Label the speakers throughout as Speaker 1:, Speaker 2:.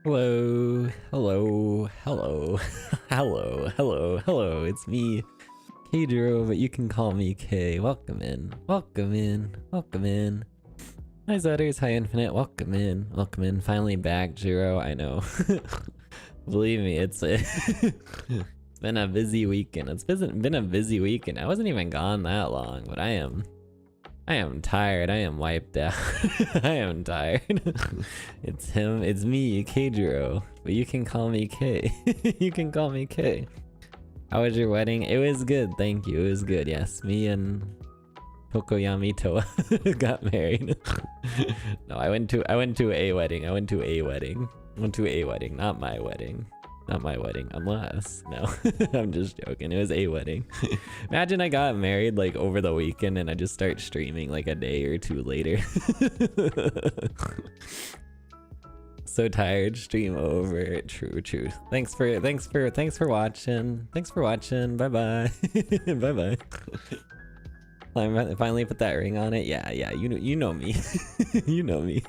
Speaker 1: Hello, hello, hello, hello, hello, hello. It's me, Kjero, but you can call me K. Welcome in, welcome in, welcome in. Hi Zetters, hi Infinite, welcome in, welcome in. Finally back, Jiro. I know. Believe me, it's been a busy weekend. It's been a busy weekend. I wasn't even gone that long, but I am tired. I am wiped out. I am tired. It's him. It's me, Kjero. But you can call me K. You can call me K. How was your wedding? It was good. Thank you. It was good. Yes, me and Tokoyami Toa got married. No, I went to a wedding. I went to a wedding. Not my wedding. Not my wedding, unless, no, I'm just joking. It was a wedding. Imagine I got married like over the weekend and I just start streaming like a day or two later. So tired, stream over. True. Thanks for watching. Thanks for watching. Bye-bye. Bye-bye. I finally put that ring on it. Yeah, you know me. You know me.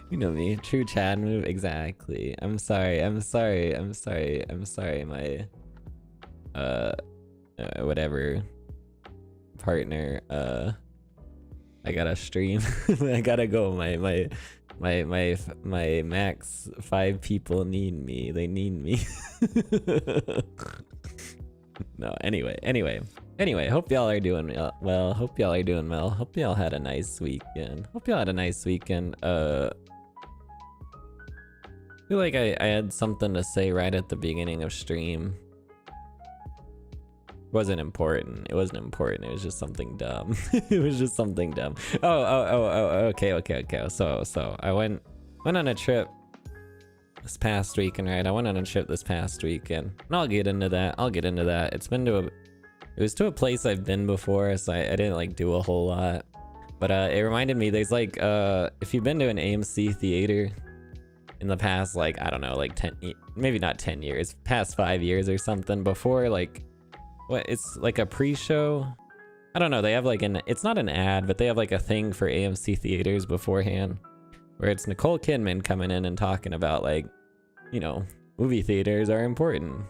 Speaker 1: You know me. True Chad move, exactly. I'm sorry, my whatever partner, I gotta stream. I gotta go. My max 5 people need me. They need me. No, anyway, hope y'all are doing well. Hope y'all are doing well. Hope y'all had a nice weekend. I feel like I had something to say right at the beginning of stream. It wasn't important. It was just something dumb. It was just something dumb. Okay. So I went on a trip this past weekend, right? I went on a trip this past weekend, and I'll get into that. It was to a place I've been before, so I didn't like do a whole lot. But it reminded me, there's like, if you've been to an AMC theater in the past, like, I don't know, like 10, maybe not 10 years, past 5 years or something, before, like, what, it's like a pre-show? I don't know, they have like it's not an ad, but they have like a thing for AMC theaters beforehand, where it's Nicole Kidman coming in and talking about, like, you know, movie theaters are important.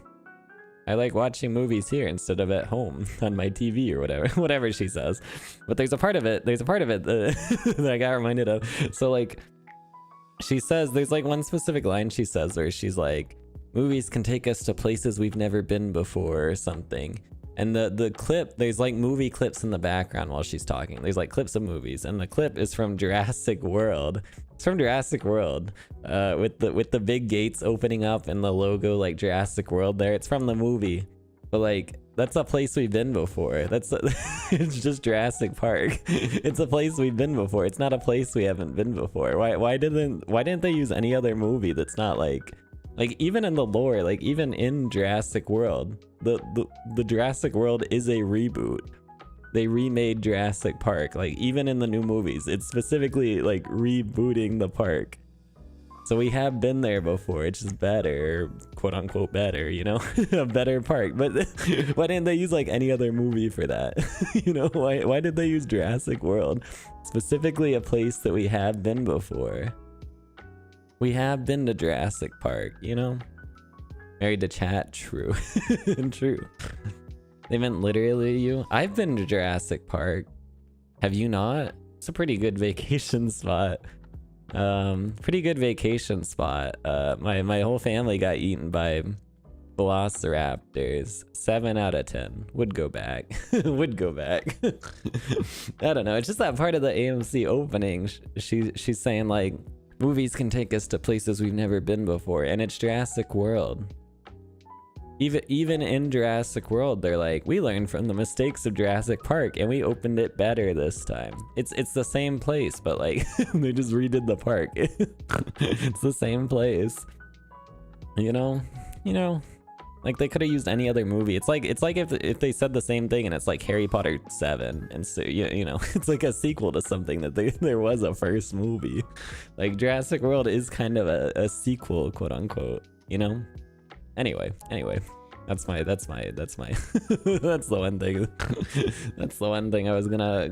Speaker 1: I like watching movies here instead of at home on my TV or whatever she says. But there's a part of it that I got reminded of. So like, she says, there's like one specific line she says where she's like, movies can take us to places we've never been before or something. And the clip, there's like movie clips in the background while she's talking. There's like clips of movies, and the clip is from Jurassic World. It's from Jurassic World, with the big gates opening up and the logo like Jurassic World there. It's from the movie, but like that's a place we've been before. It's just Jurassic Park. It's a place we've been before. It's not a place we haven't been before. Why didn't they use any other movie that's not like even in the lore, like even in Jurassic World, the Jurassic World is a reboot. They remade Jurassic Park, like even in the new movies, it's specifically like rebooting the park. So we have been there before. It's just better, quote unquote better, you know, a better park. But why didn't they use like any other movie for that? You know, why did they use Jurassic World? Specifically a place that we have been before. We have been to Jurassic Park, you know? Married to chat, true. True. They meant literally you. I've been to Jurassic Park. Have you not? It's a pretty good vacation spot. Pretty good vacation spot. My whole family got eaten by velociraptors. 7 out of 10. Would go back. Would go back. I don't know. It's just that part of the AMC opening. She's saying like, movies can take us to places we've never been before, and it's Jurassic World. Even in Jurassic World, they're like, we learned from the mistakes of Jurassic Park and we opened it better this time. It's the same place, but like they just redid the park. It's the same place. You know, like they could have used any other movie. It's like if they said the same thing and it's like Harry Potter 7, and so you know, it's like a sequel to something that there was a first movie. Like Jurassic World is kind of a sequel, quote unquote, you know? Anyway, that's the one thing. That's the one thing I was gonna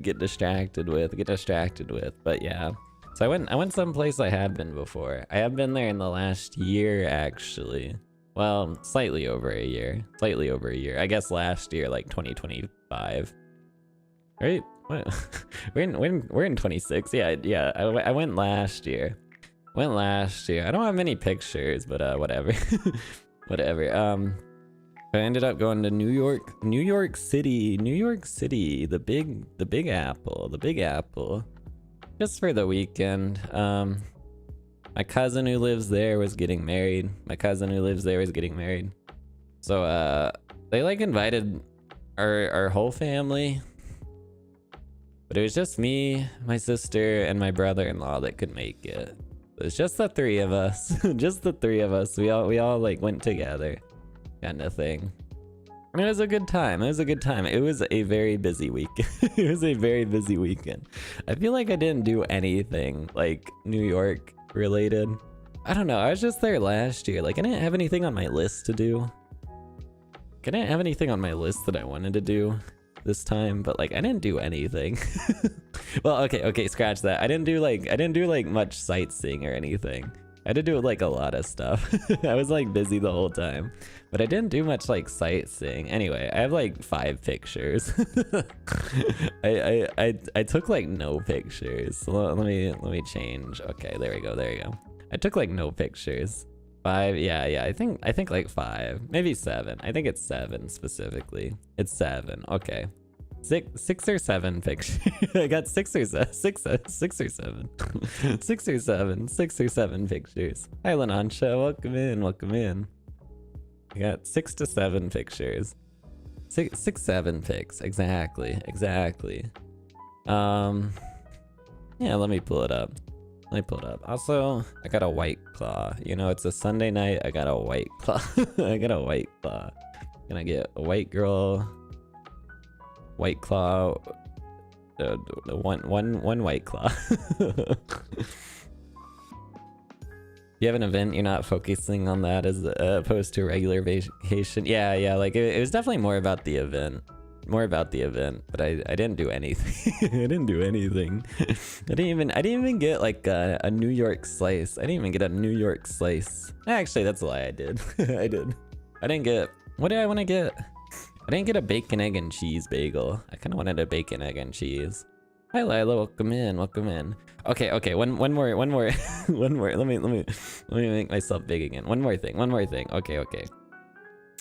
Speaker 1: get distracted with. But yeah, So I went someplace I had been before. I have been there in the last year, actually. Well, slightly over a year. Slightly over a year. I guess last year, like 2025. Right? We're in 26. Yeah. I went last year. I don't have many pictures, but whatever. Whatever. I ended up going to New York City, the Big Apple, just for the weekend. My cousin who lives there was getting married. So they like invited our whole family, but it was just me, my sister, and my brother-in-law that could make it. It was just the three of us. We all like went together, kind of thing. And it was a good time. It was a very busy week. I feel like I didn't do anything like New York related. I don't know. I was just there last year. Like I didn't have anything on my list to do. I didn't have anything on my list that I wanted to do this time, but like I didn't do anything. Well, okay, scratch that. I didn't do like much sightseeing or anything. I had to do like a lot of stuff. I was like busy the whole time, but I didn't do much like sightseeing. Anyway, I have like 5 pictures. I took like no pictures. So let me change. Okay, there we go. I took like no pictures. 5, yeah. I think like 5, maybe 7. I think it's 7 specifically. It's 7. Okay. 6 or 7 pictures. I got 6 or 7 pictures. Hi Lanansha, welcome in. I got 6 to 7 pictures. 7 pics, exactly. Yeah, let me pull it up. Also, I got a White Claw. You know, it's a Sunday night. I got a White Claw. Gonna get a white girl. White Claw, one White Claw. You have an event, you're not focusing on that as opposed to a regular vacation. Yeah, like it was definitely more about the event, but I didn't do anything. I didn't even get like a New York slice. Actually, that's a lie. I did. I didn't get, what did I want to get? I didn't get a bacon, egg, and cheese bagel. I kind of wanted a bacon, egg, and cheese. Hi Lila, welcome in. Okay, one more. Let me make myself big again. One more thing. Okay.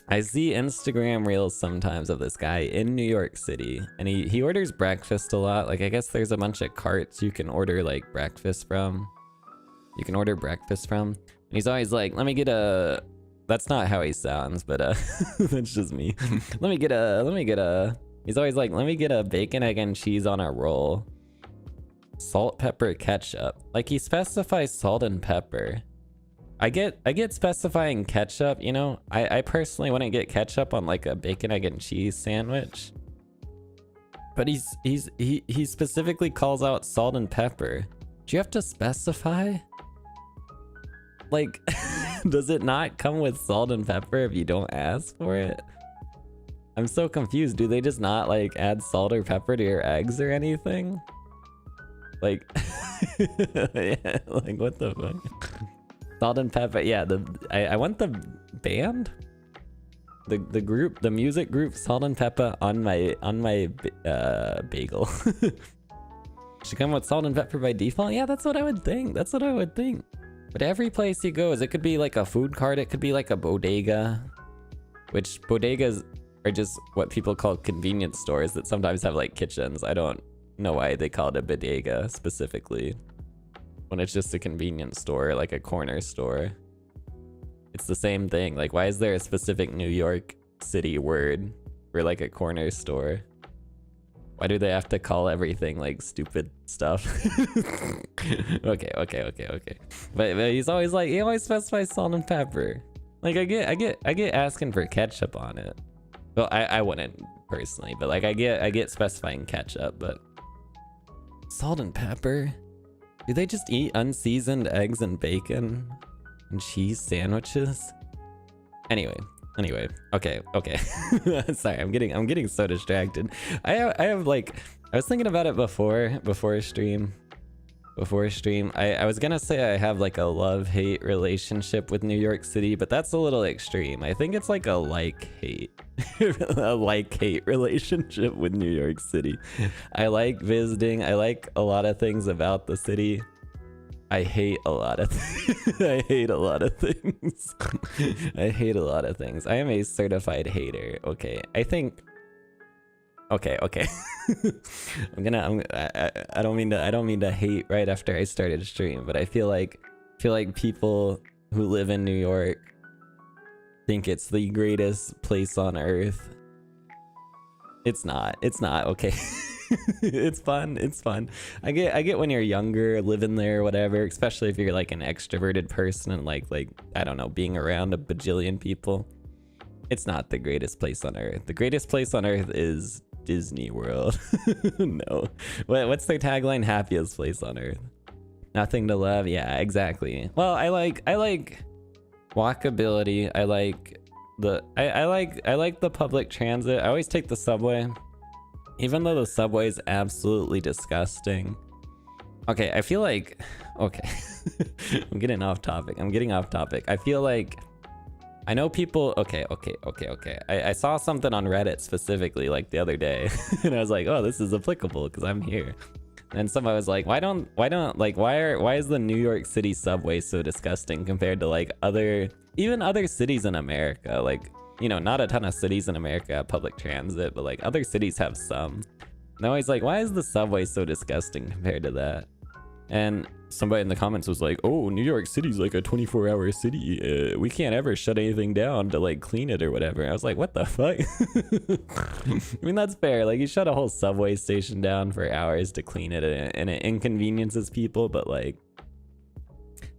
Speaker 1: I see Instagram reels sometimes of this guy in New York City, and he orders breakfast a lot. Like I guess there's a bunch of carts you can order like breakfast from. And he's always like, let me get a. That's not how he sounds, but that's just me. Let me get a. He's always like, let me get a bacon, egg, and cheese on a roll. Salt, pepper, ketchup. Like he specifies salt and pepper. I get specifying ketchup, you know. I personally wouldn't get ketchup on like a bacon, egg, and cheese sandwich. But he specifically calls out salt and pepper. Do you have to specify? Like, does it not come with salt and pepper if you don't ask for it? I'm so confused. Do they just not like add salt or pepper to your eggs or anything? Like, yeah, like what the fuck? Salt and pepper. Yeah, I want the band, the group, the music group, Salt and Pepper on my bagel. Should come with salt and pepper by default. Yeah, that's what I would think. But every place he goes, it could be like a food cart, it could be like a bodega, which bodegas are just what people call convenience stores that sometimes have like kitchens. I don't know why they call it a bodega specifically when it's just a convenience store, like a corner store. It's the same thing. Like, why is there a specific New York City word for like a corner store? Why do they have to call everything like stupid stuff? Okay. But he's always like, he always specifies salt and pepper. Like I get asking for ketchup on it. Well, I wouldn't personally, but like I get specifying ketchup, but salt and pepper? Do they just eat unseasoned eggs and bacon and cheese sandwiches? Anyway, okay. Sorry, I'm getting so distracted. I have like, I was thinking about it before stream. before stream. I was gonna say I have like a love-hate relationship with New York City, but that's a little extreme. I think it's like a like-hate. A like-hate relationship with New York City. I like visiting. I like a lot of things about the city. I hate a lot of I hate a lot of things. I hate a lot of things. I am a certified hater. Okay, I think. Okay. I don't mean to hate right after I started stream, but I feel like people who live in New York think it's the greatest place on earth. It's not. Okay. It's fun. I get when you're younger, living there, whatever, especially if you're like an extroverted person and like I don't know, being around a bajillion people. It's not the greatest place on earth. The greatest place on earth is Disney World. No. What's their tagline? Happiest place on earth. Nothing to love. Yeah, exactly. Well, I like walkability. I like the public transit. I always take the subway. Even though the subway is absolutely disgusting. Okay, I feel like... Okay. I'm getting off topic. I feel like... I know people... Okay. I saw something on Reddit specifically, like, the other day. And I was like, oh, this is applicable, because I'm here. And somebody was like, why is the New York City subway so disgusting compared to, like, even other cities in America? Like... You know, not a ton of cities in America have public transit, but like other cities have some. And they're always like, why is the subway so disgusting compared to that? And somebody in the comments was like, oh, New York City's like a 24-hour city. We can't ever shut anything down to like clean it or whatever. I was like, what the fuck? I mean, that's fair. Like you shut a whole subway station down for hours to clean it and it inconveniences people, but like,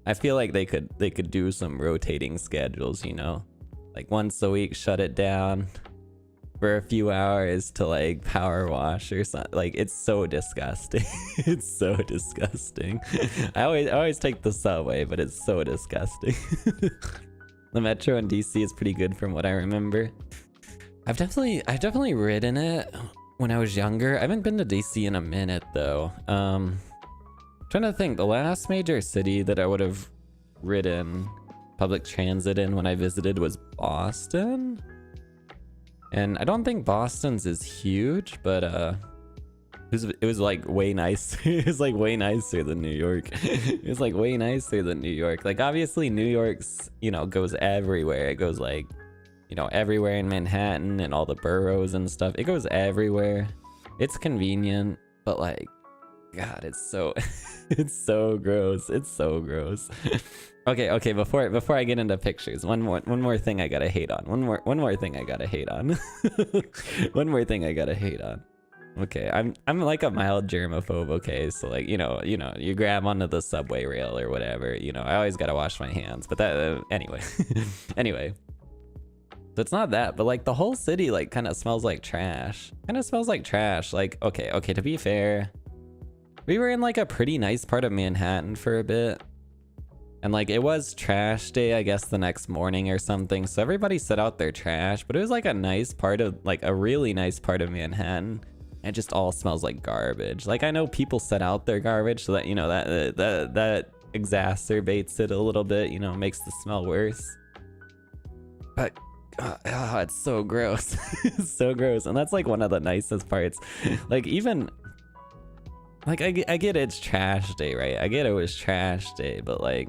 Speaker 1: I feel like they could do some rotating schedules, you know? Like once a week, shut it down for a few hours to like power wash or something. Like it's so disgusting. It's so disgusting. I always take the subway, but it's so disgusting. The metro in DC is pretty good from what I remember. I've definitely ridden it when I was younger. I haven't been to DC in a minute though. Trying to think, the last major city that I would have ridden public transit in when I visited was Boston. And I don't think Boston's is huge, but it was like way nice. It was like way nicer than New York. It was like way nicer than New York. Like obviously New York's, you know, goes everywhere. It goes like, you know, everywhere in Manhattan and all the boroughs and stuff. It goes everywhere. It's convenient, but like, God, it's so it's so gross. It's so gross. Okay, before I get into pictures, one more thing I gotta hate on. One more thing I gotta hate on. One more thing I gotta hate on. Okay, I'm like a mild germaphobe, okay? So like, you know, you grab onto the subway rail or whatever, you know, I always gotta wash my hands, but that, anyway. Anyway. So it's not that, but like the whole city like kind of smells like trash. Like, okay, to be fair, we were in like a pretty nice part of Manhattan for a bit. And like it was trash day, I guess the next morning or something. So everybody set out their trash, but it was like a nice part of, like a really nice part of Manhattan. It just all smells like garbage. Like I know people set out their garbage so that, you know, that exacerbates it a little bit, you know, makes the smell worse. But it's so gross. It's so gross. And that's like one of the nicest parts. Like even, like I get it's trash day, right? I get it was trash day, but like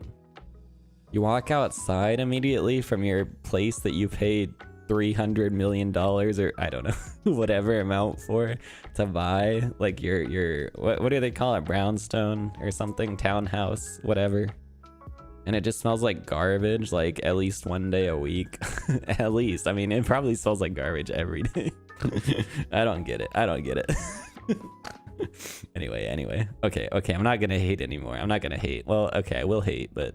Speaker 1: you walk outside immediately from your place that you paid $300 million or I don't know, whatever amount for to buy, like your what do they call it, brownstone or something, townhouse, whatever. And it just smells like garbage like at least one day a week. At least, I mean, it probably smells like garbage every day. I don't get it. Anyway, okay, I'm not gonna hate anymore. I'm not gonna hate. Well, okay, I will hate, but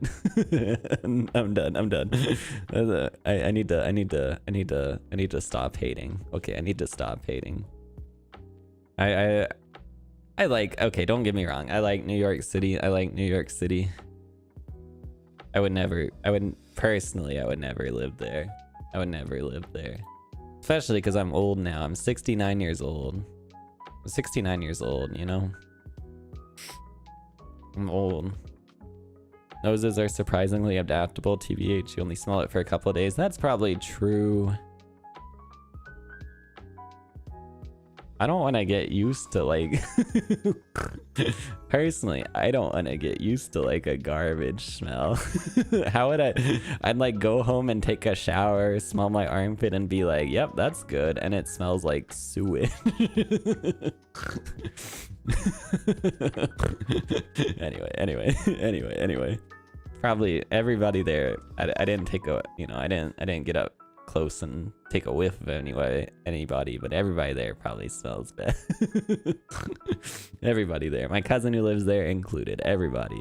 Speaker 1: I'm done. I need to stop hating. Okay, I need to stop hating. I like, okay, don't get me wrong, I like New York City. I would never live there. Especially because I'm old now. I'm 69 years old. 69 years old, you know? I'm old. Noses are surprisingly adaptable. TBH, you only smell it for a couple of days. That's probably true. I don't want to get used to like personally, I don't want to get used to like a garbage smell. How would I'd like go home and take a shower, smell my armpit and be like, yep, that's good, and it smells like sewage. anyway, probably everybody there, I didn't take a, you know, I didn't get up close and take a whiff of anybody, but everybody there probably smells bad. Everybody there, my cousin who lives there included, everybody.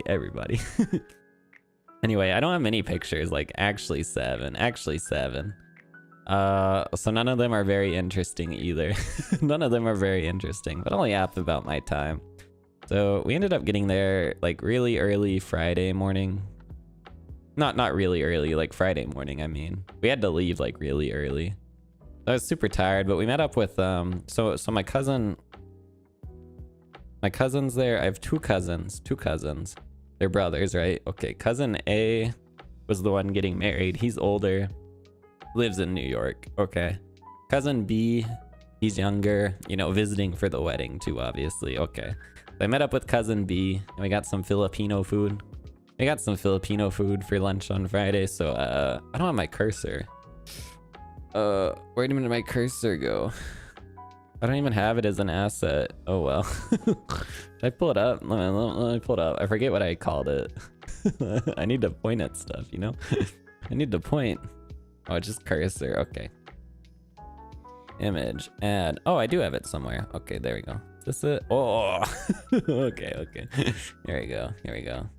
Speaker 1: Anyway, I don't have many pictures, like actually seven. So none of them are very interesting either. None of them are very interesting, but I'll yap about my time. So we ended up getting there like really early Friday morning. Not really early, like Friday morning, I mean. We had to leave like really early. I was super tired, but we met up with so my cousin's there. I have two cousins. They're brothers, right? Okay, cousin A was the one getting married. He's older, lives in New York. Okay. Cousin B, he's younger, you know, visiting for the wedding too, obviously. Okay. So I met up with cousin B and we got some Filipino food. I got some Filipino food for lunch on Friday, so I don't have my cursor. Where did my cursor go? I don't even have it as an asset. Oh well. Should I pull it up? Let me pull it up. I forget what I called it. I need to point at stuff, you know? I need to point. Oh, it's just cursor. Okay. Image. Add. Oh, I do have it somewhere. Okay, there we go. Is this it? Oh! Okay. Here we go.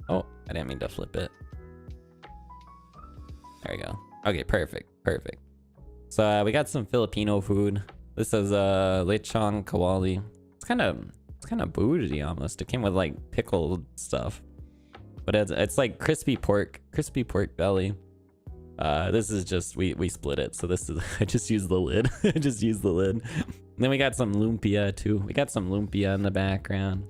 Speaker 1: Oh, I didn't mean to flip it. There we go. Okay, perfect. So we got some Filipino food. This is lechon kawali. It's kind of bougie almost. It came with like pickled stuff, but it's like crispy pork belly. This is just we split it. So this is I just used the lid. And then we got some lumpia too. We got some lumpia in the background.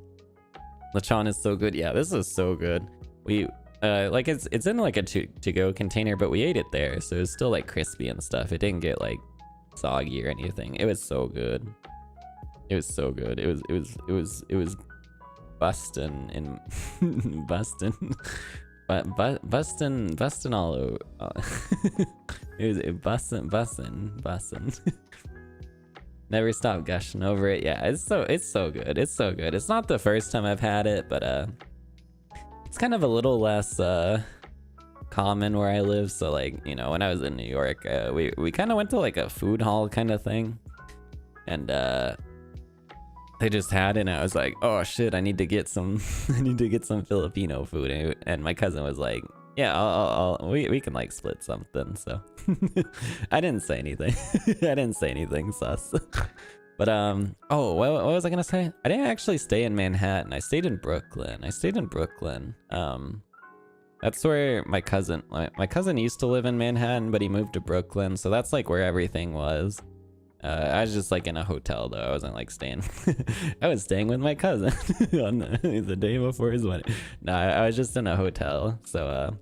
Speaker 1: Lechon is so good. Yeah, this is so good. We like it's in like a to-go container, but we ate it there, so it was still like crispy and stuff. It didn't get like soggy or anything. It was so good. It was bustin' and bustin' all over. It was bustin'. Never stop gushing over it. Yeah, it's so good. It's not the first time I've had it, but it's kind of a little less common where I live. So like, you know, when I was in New York, we kind of went to like a food hall kind of thing, and they just had it, and I was like, oh shit, I need to get some Filipino food, and my cousin was like, yeah, we can like split something. So I didn't say anything sus. But oh, what was I gonna say? I didn't actually stay in Manhattan. I stayed in Brooklyn. That's where my cousin used to live in Manhattan, but he moved to Brooklyn, so that's like where everything was. I was just like in a hotel though. I wasn't like staying. I was staying with my cousin on the day before his wedding. No, I was just in a hotel. So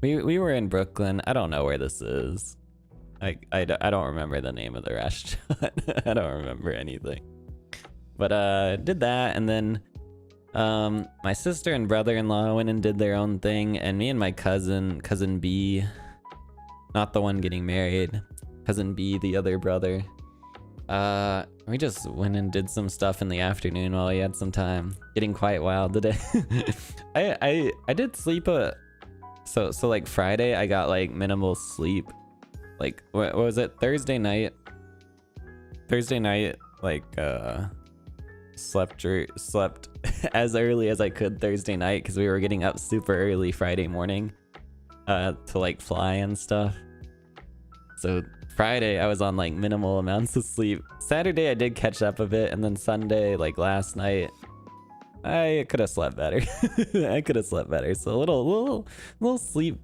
Speaker 1: we were in Brooklyn. I don't know where this is. I don't remember the name of the restaurant. I don't remember anything. But did that, and then my sister and brother-in-law went and did their own thing, and me and my cousin B, not the one getting married, cousin B, the other brother, we just went and did some stuff in the afternoon while we had some time. Getting quite wild today. I did sleep so like Friday I got like minimal sleep. Like what was it, Thursday night like slept as early as I could Thursday night because we were getting up super early Friday morning to like fly and stuff. So Friday I was on like minimal amounts of sleep. Saturday I did catch up a bit, and then Sunday, like last night, I could have slept better. So a little sleep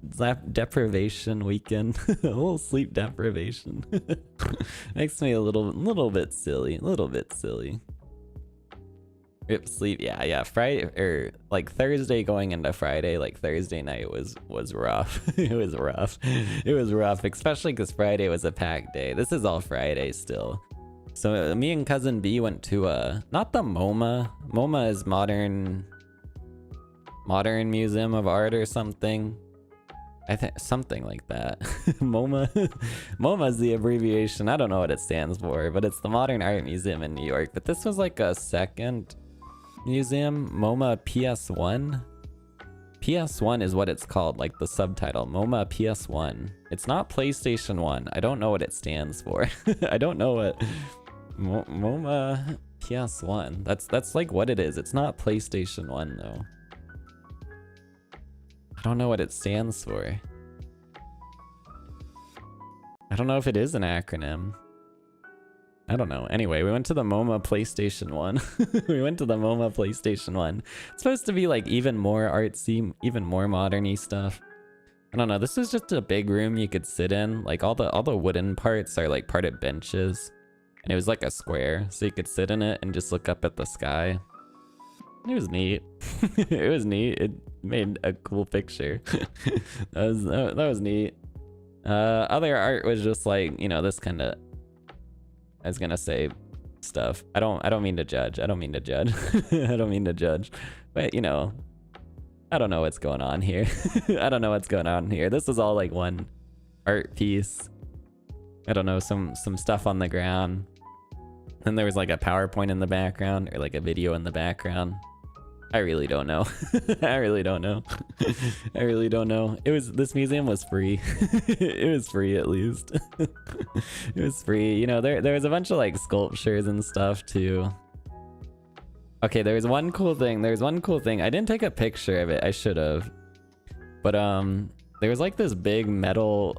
Speaker 1: deprivation weekend. A little sleep deprivation. Makes me a little bit silly. Rip sleep. Yeah. Friday or like Thursday going into Friday, like Thursday night was rough. It was rough. It was rough, especially because Friday was a packed day. This is all Friday still. So me and cousin B went to not the MoMA. MoMA is modern Museum of Art or something. I think something like that. MoMA. MoMA is the abbreviation. I don't know what it stands for, but it's the Modern Art Museum in New York. But this was like a second museum. MoMA PS1. PS1 is what it's called, like the subtitle. MoMA PS1. It's not PlayStation 1. I don't know what it stands for. I don't know what MoMA PS1. That's like what it is. It's not PlayStation 1 though. I don't know what it stands for. I don't know if it is an acronym. I don't know. Anyway, we went to the MoMA PlayStation 1. We went to the MoMA PlayStation 1. It's supposed to be like even more artsy, even more modern-y stuff. I don't know. This is just a big room you could sit in. Like all the wooden parts are like part of benches. And it was like a square, so you could sit in it and just look up at the sky. It was neat. It was neat. It made a cool picture. that was neat. Other art was just like, you know, this kind of, I was gonna say stuff. I don't mean to judge. I don't mean to judge. I don't mean to judge. But you know, I don't know what's going on here. I don't know what's going on here. This is all like one art piece. I don't know, some stuff on the ground. And there was like a PowerPoint in the background or like a video in the background. I really don't know. I really don't know. I really don't know. This museum was free. It was free at least. It was free. You know, there was a bunch of like sculptures and stuff too. Okay, there was one cool thing. I didn't take a picture of it. I should have. But there was like this big metal,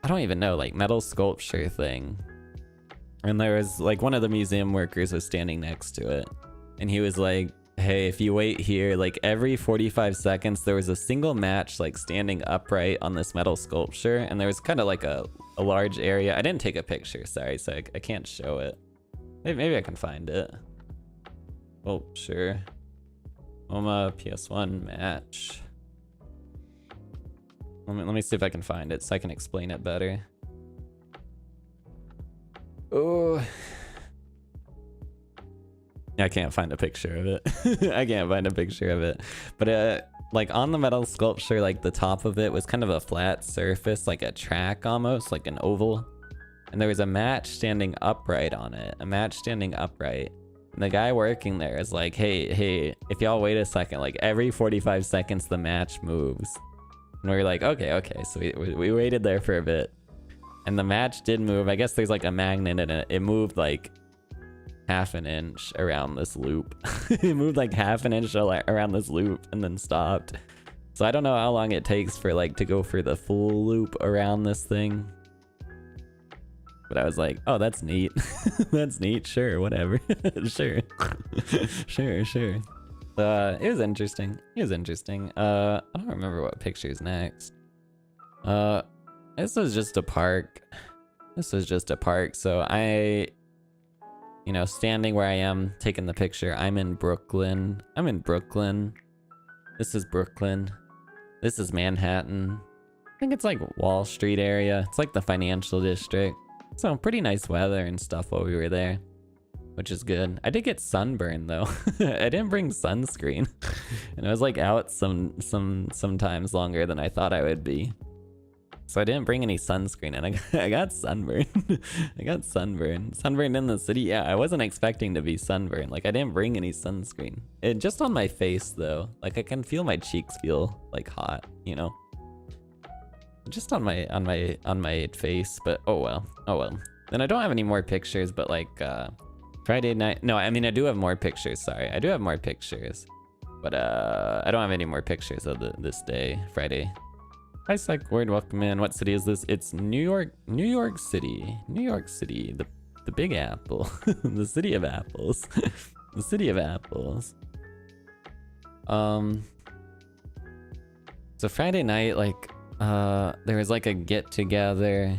Speaker 1: I don't even know, like metal sculpture thing. And there was like one of the museum workers was standing next to it. And he was like, hey, if you wait here, like every 45 seconds, there was a single match like standing upright on this metal sculpture. And there was kind of like a large area. I didn't take a picture, sorry, so I can't show it. Maybe I can find it. Oh, sure. MoMA PS1 match. Let me see if I can find it so I can explain it better. Oh. I can't find a picture of it. I can't find a picture of it. But like on the metal sculpture, like the top of it was kind of a flat surface, like a track almost, like an oval. And there was a match standing upright on it. A match standing upright. And the guy working there is like, hey, if y'all wait a second, like every 45 seconds the match moves. And we were like, okay. So we waited there for a bit. And the match did move. I guess there's like a magnet in it. It moved like half an inch around this loop. It moved like half an inch around this loop and then stopped. So I don't know how long it takes for like to go for the full loop around this thing. But I was like, oh, that's neat. That's neat. Sure, whatever. Sure. Sure. It was interesting. I don't remember what picture's next. This was just a park. So I, you know, standing where I am, taking the picture. I'm in Brooklyn. This is Brooklyn. This is Manhattan. I think it's like Wall Street area. It's like the financial district. So pretty nice weather and stuff while we were there, which is good. I did get sunburned though. I didn't bring sunscreen, and I was like out sometimes longer than I thought I would be. So I didn't bring any sunscreen, and I got sunburned. I got sunburned. Sunburned in the city. Yeah, I wasn't expecting to be sunburned. Like I didn't bring any sunscreen. It just on my face though. Like I can feel my cheeks feel like hot, you know. Just on my face, but oh well. Then I don't have any more pictures, but like Friday night. No, I mean I do have more pictures. Sorry, I do have more pictures, but I don't have any more pictures of this day, Friday. Hi, Psych Word, welcome in. What city is this? It's New York City, the Big Apple, the city of apples, the city of apples. So Friday night, like. There was like a get together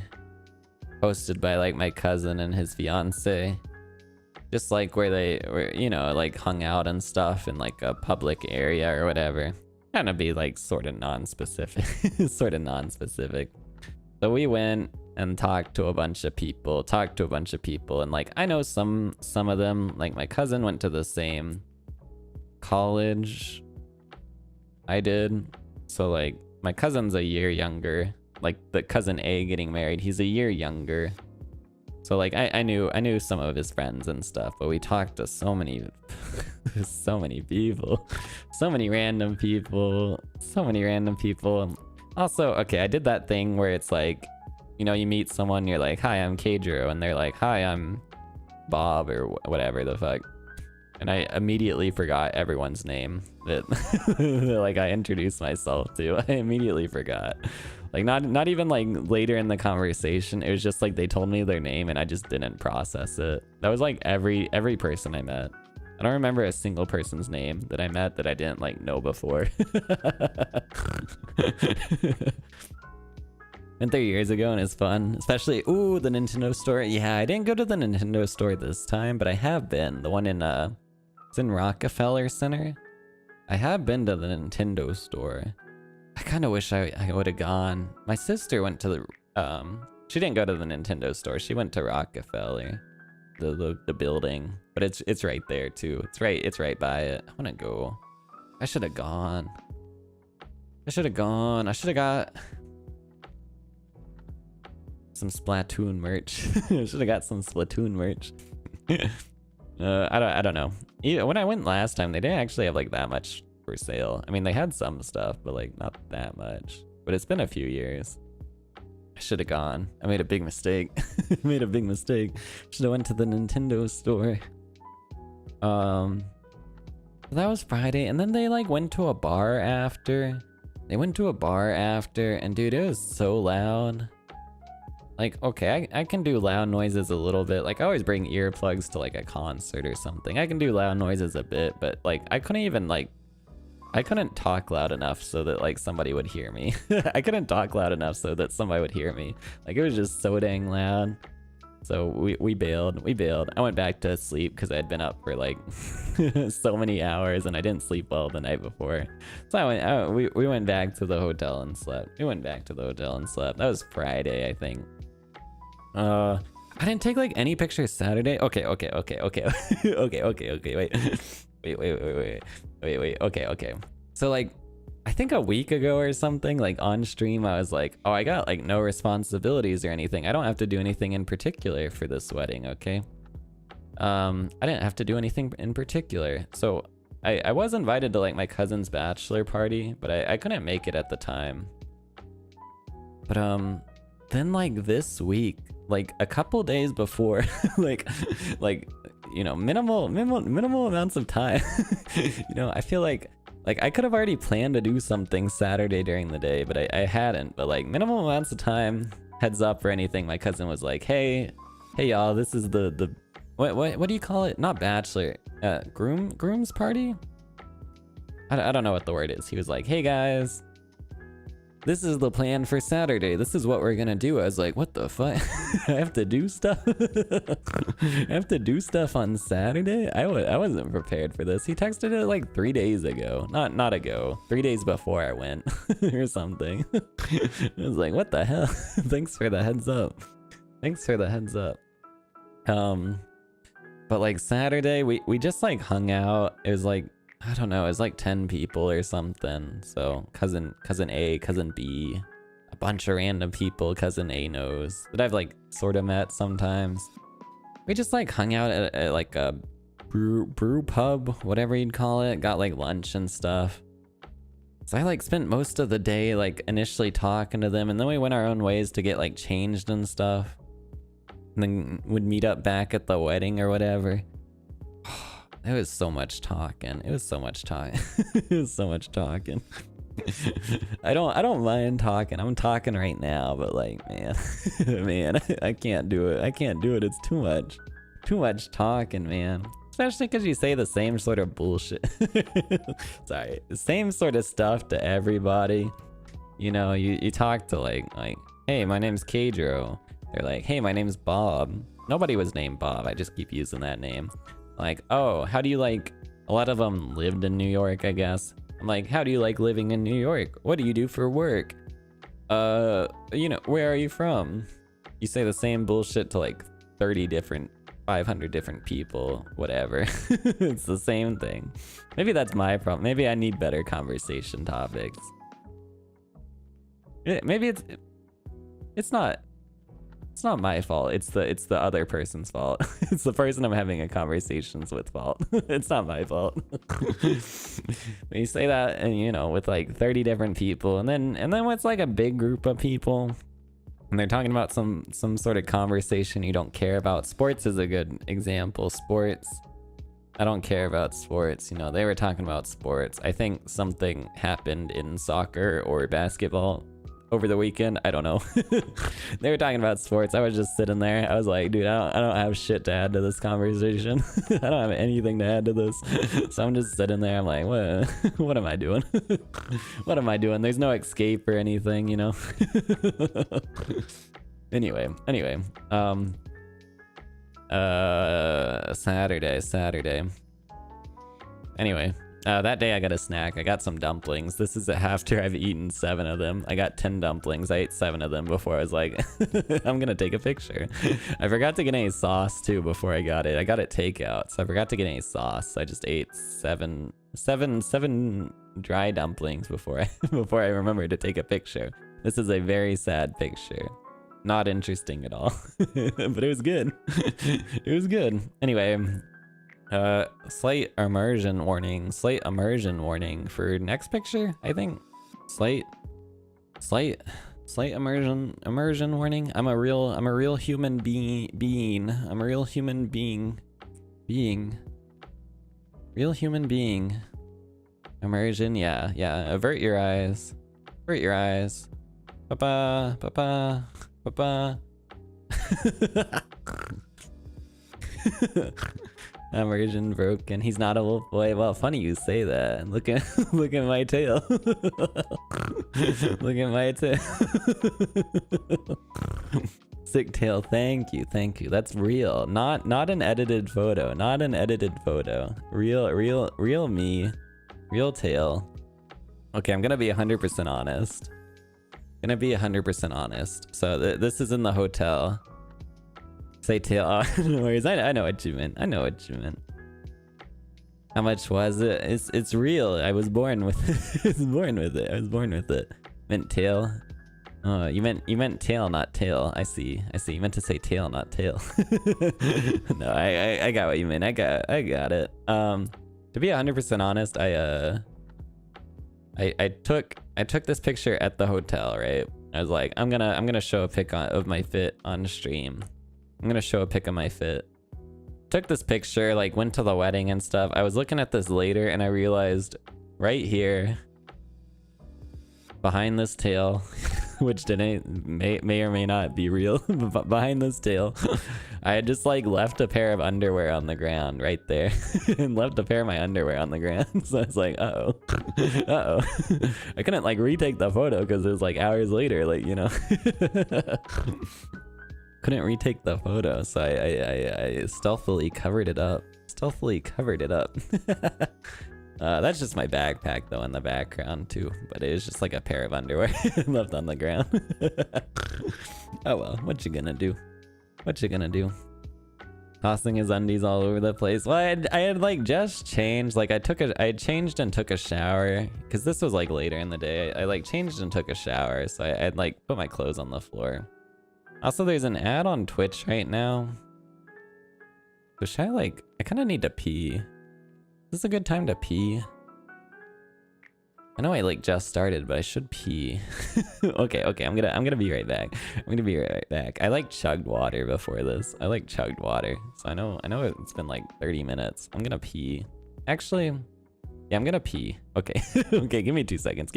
Speaker 1: hosted by like my cousin and his fiance. Just like where they were, you know, like hung out and stuff in like a public area or whatever. Kind of be like sort of non-specific, sort of non-specific. So we went and talked to a bunch of people, and like I know some of them. Like my cousin went to the same college I did, so like my cousin's a year younger. Like the cousin A getting married, he's a year younger. So like I knew some of his friends and stuff, but we talked to so many so many people, so many random people. Also, okay, I did that thing where it's like, you know, you meet someone, you're like, hi, I'm Keijiro, and they're like, hi, I'm Bob, or whatever the fuck. And I immediately forgot everyone's name that like I introduced myself to. I immediately forgot. Like not even like later in the conversation. It was just like they told me their name and I just didn't process it. That was like every person I met. I don't remember a single person's name that I met that I didn't like know before. Went there years ago and it's fun. Especially, ooh, the Nintendo store. Yeah, I didn't go to the Nintendo store this time, but I have been. The one in, it's in Rockefeller Center. I have been to the Nintendo store. I kind of wish I would have gone. My sister went to the, she didn't go to the Nintendo store. She went to Rockefeller, the building. But it's right there too. It's right by it. I want to go. I should have gone. I should have got some Splatoon merch. I should have got some Splatoon merch. I don't know. When I went last time, they didn't actually have like that much for sale. I mean, they had some stuff, but like not that much. But it's been a few years. I should have gone. I made a big mistake. Should have went to the Nintendo store. That was Friday, and then they like went to a bar after. And dude, it was so loud. Like, okay, I can do loud noises a little bit. Like, I always bring earplugs to like a concert or something. I can do loud noises a bit, but like I couldn't talk loud enough so that like somebody would hear me. I couldn't talk loud enough so that somebody would hear me. Like, it was just so dang loud. So we bailed. I went back to sleep because I had been up for like so many hours and I didn't sleep well the night before. So we went back to the hotel and slept. That was Friday, I think. I didn't take like any pictures Saturday. Okay. Wait. Okay. So like, I think a week ago or something, like on stream, I was like, oh, I got like no responsibilities or anything. I don't have to do anything in particular for this wedding, okay? I didn't have to do anything in particular. So I was invited to like my cousin's bachelor party, but I couldn't make it at the time. But then like this week, like a couple days before, like you know, minimal amounts of time. You know, I feel like I could have already planned to do something Saturday during the day, but I hadn't. But like minimal amounts of time, heads up or anything, my cousin was like, hey y'all, this is the what do you call it? Not bachelor, groom's party? I don't know what the word is. He was like, hey guys, this is the plan for Saturday. This is what we're gonna do. I was like, what the fuck? I have to do stuff? I have to do stuff on Saturday? I wasn't prepared for this. He texted it like 3 days ago. Not ago. 3 days before I went or something. I was like, what the hell? Thanks for the heads up. But like Saturday, we just like hung out. It was like, I don't know, it was like 10 people or something. So cousin A, cousin B, a bunch of random people cousin A knows that I've like sort of met sometimes. We just like hung out at like a brew pub, whatever you'd call it, got like lunch and stuff. So I like spent most of the day like initially talking to them, and then we went our own ways to get like changed and stuff. And then would meet up back at the wedding or whatever. It was so much talking. It was so much talking. I don't mind talking. I'm talking right now, but like, man, I can't do it. It's too much talking, man. Especially because you say the same sort of bullshit. Sorry, the same sort of stuff to everybody. You know, you talk to like, hey, my name's Keijiro. They're like, hey, my name's Bob. nobody was named Bob. I just keep using that name. Like, oh, how do you like, a lot of them lived in New York, I guess. I'm like, how do you like living in New York? What do you do for work? You know, where are you from? You say the same bullshit to like 30 different, 500 different people, whatever. It's the same thing. Maybe that's my problem. Maybe I need better conversation topics. Maybe it's not my fault. It's the other person's fault. It's the person I'm having a conversations with fault. It's not my fault. When you say that, and you know, with like 30 different people, and then when it's like a big group of people, and they're talking about some sort of conversation you don't care about. Sports is a good example. Sports, I don't care about sports. You know, they were talking about sports. I think something happened in soccer or basketball over the weekend. I don't know. They were talking about sports. I was just sitting there. I was like, dude, I don't have shit to add to this conversation. I don't have anything to add to this. So I'm just sitting there. I'm like, what am I doing? What am I doing? There's no escape or anything, you know? Anyway. Saturday. Anyway. That day I got a snack. I got some dumplings. This is after I've eaten 7 of them. I got 10 dumplings. I ate 7 of them before I was like, I'm gonna take a picture. I forgot to get any sauce too before I got it. I got it takeout, so I forgot to get any sauce. I just ate 7 dry dumplings before I remembered to take a picture. This is a very sad picture. Not interesting at all. But it was good. It was good. Anyway. Slight immersion warning for next picture, I think. Slight immersion warning. I'm a real human being. I'm a real human being. Real human being. Immersion, yeah. Avert your eyes. Papa. Immersion broken. He's not a wolf boy. Well, funny you say that. Look at my tail. Look at my tail. Sick tail. Thank you. That's real. Not an edited photo. Real me. Real tail. Okay, I'm gonna be 100% honest. So this is in the hotel. Say tail. Oh, no worries. I know what you meant. How much was it? It's real. I was born with it. Meant tail. Oh, you meant tail, not tail. I see. You meant to say tail, not tail. No, I got what you meant. I got it. To be 100% honest, I took this picture at the hotel, right? I was like, I'm gonna show a pic of my fit on stream. I'm gonna show a pic of my fit. Took this picture, like went to the wedding and stuff. I was looking at this later and I realized right here, behind this tail, which may or may not be real, but behind this tail, I had just like left a pair of underwear on the ground right there, and left a pair of my underwear on the ground. So I was like, uh oh. I couldn't like retake the photo because it was like hours later, like, you know. Couldn't retake the photo, so I stealthily covered it up. That's just my backpack though in the background too, but it was just like a pair of underwear left on the ground. Oh well, what you gonna do? Tossing his undies all over the place. Well, I had like just changed, like I had changed and took a shower, because this was like later in the day. I like changed and took a shower, so I had like put my clothes on the floor. Also, there's an ad on Twitch right now. So should I kind of need to pee. Is this a good time to pee? I know I like just started, but I should pee. Okay, I'm gonna be right back. I like chugged water before this. So I know it's been like 30 minutes. I'm gonna pee. Actually, yeah, I'm gonna pee. Okay. Okay, give me 2 seconds.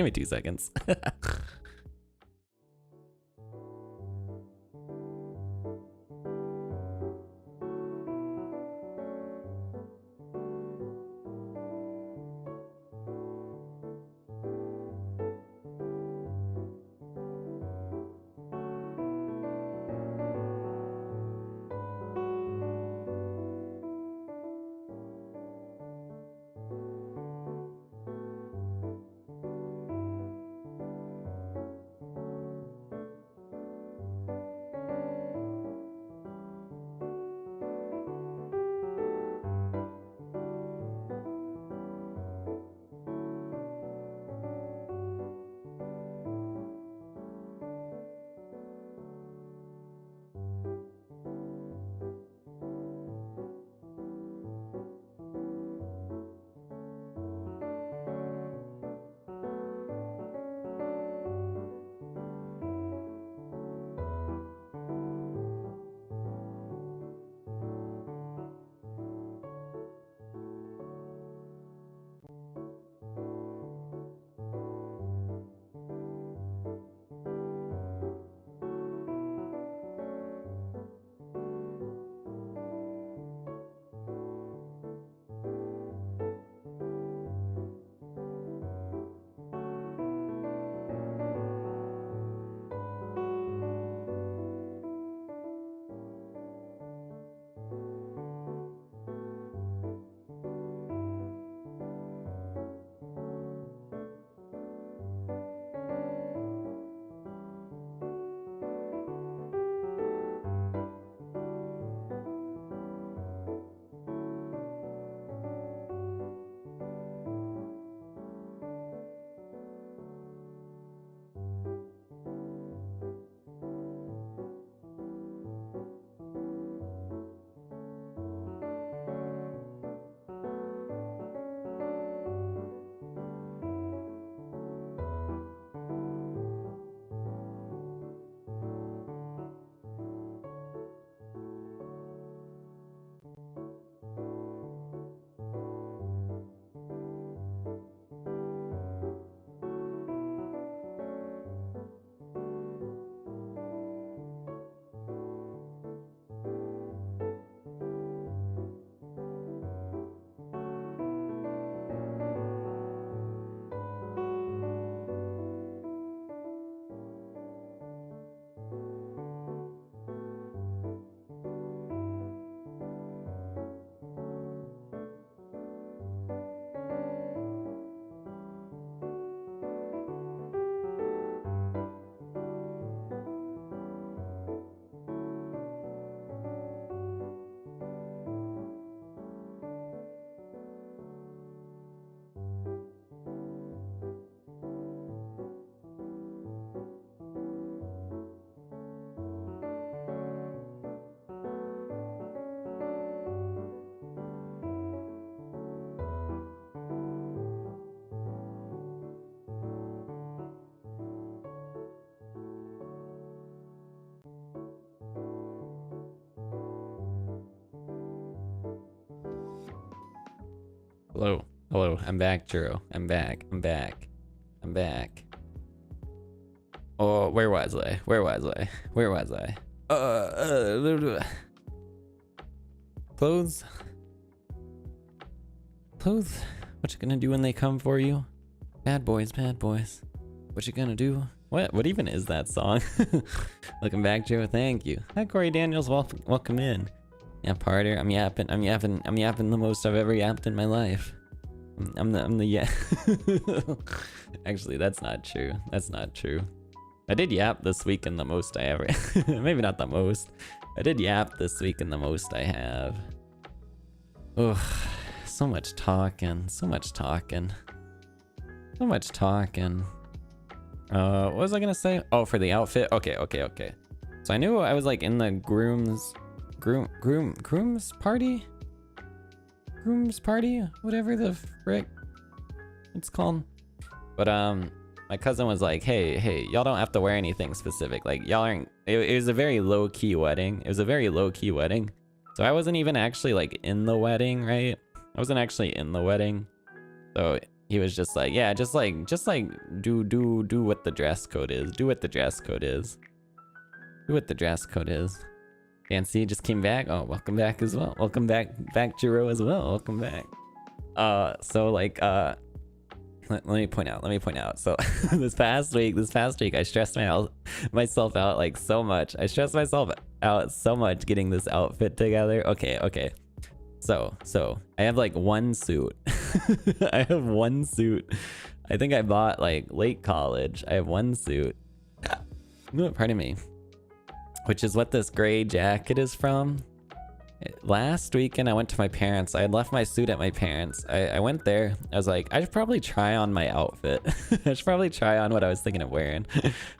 Speaker 1: Hello. Hello. I'm back, Juro. I'm back. I'm back. I'm back. Oh, where was I? Where was I? Where was I? Clothes? Clothes? What you gonna do when they come for you? Bad boys, bad boys. What you gonna do? What even is that song? Welcome back, Joe. Thank you. Hi, Corey Daniels. Welcome in. Yeah, Parter. I'm yapping the most I've ever yapped in my life. I'm the yeah. Actually, that's not true. That's not true. I did yap this weekend the most I ever. Maybe not the most. I did yap this weekend the most I have. Ugh. So much talking. So much talking. So much talking. What was I gonna say? Oh, for the outfit? Okay. So I knew I was like in the groom's party? Groom's party? Whatever the frick it's called. But my cousin was like, hey, y'all don't have to wear anything specific. Like y'all aren't, it was a very low-key wedding. It was a very low-key wedding. So I wasn't even actually like in the wedding, right? I wasn't actually in the wedding. So he was just like, yeah, just like do what the dress code is. Do what the dress code is. Do what the dress code is. Fancy just came back. Oh, welcome back as well. Welcome back, Jiro as well. Welcome back. So like, let me point out. So this past week, I stressed myself out like so much. I stressed myself out so much getting this outfit together. Okay. So I have like one suit. I have one suit. I think I bought like late college. I have one suit. Pardon me. Which is what this gray jacket is from. Last weekend I went to my parents. I had left my suit at my parents. I went there. I was like, I should probably try on my outfit. I should probably try on what I was thinking of wearing.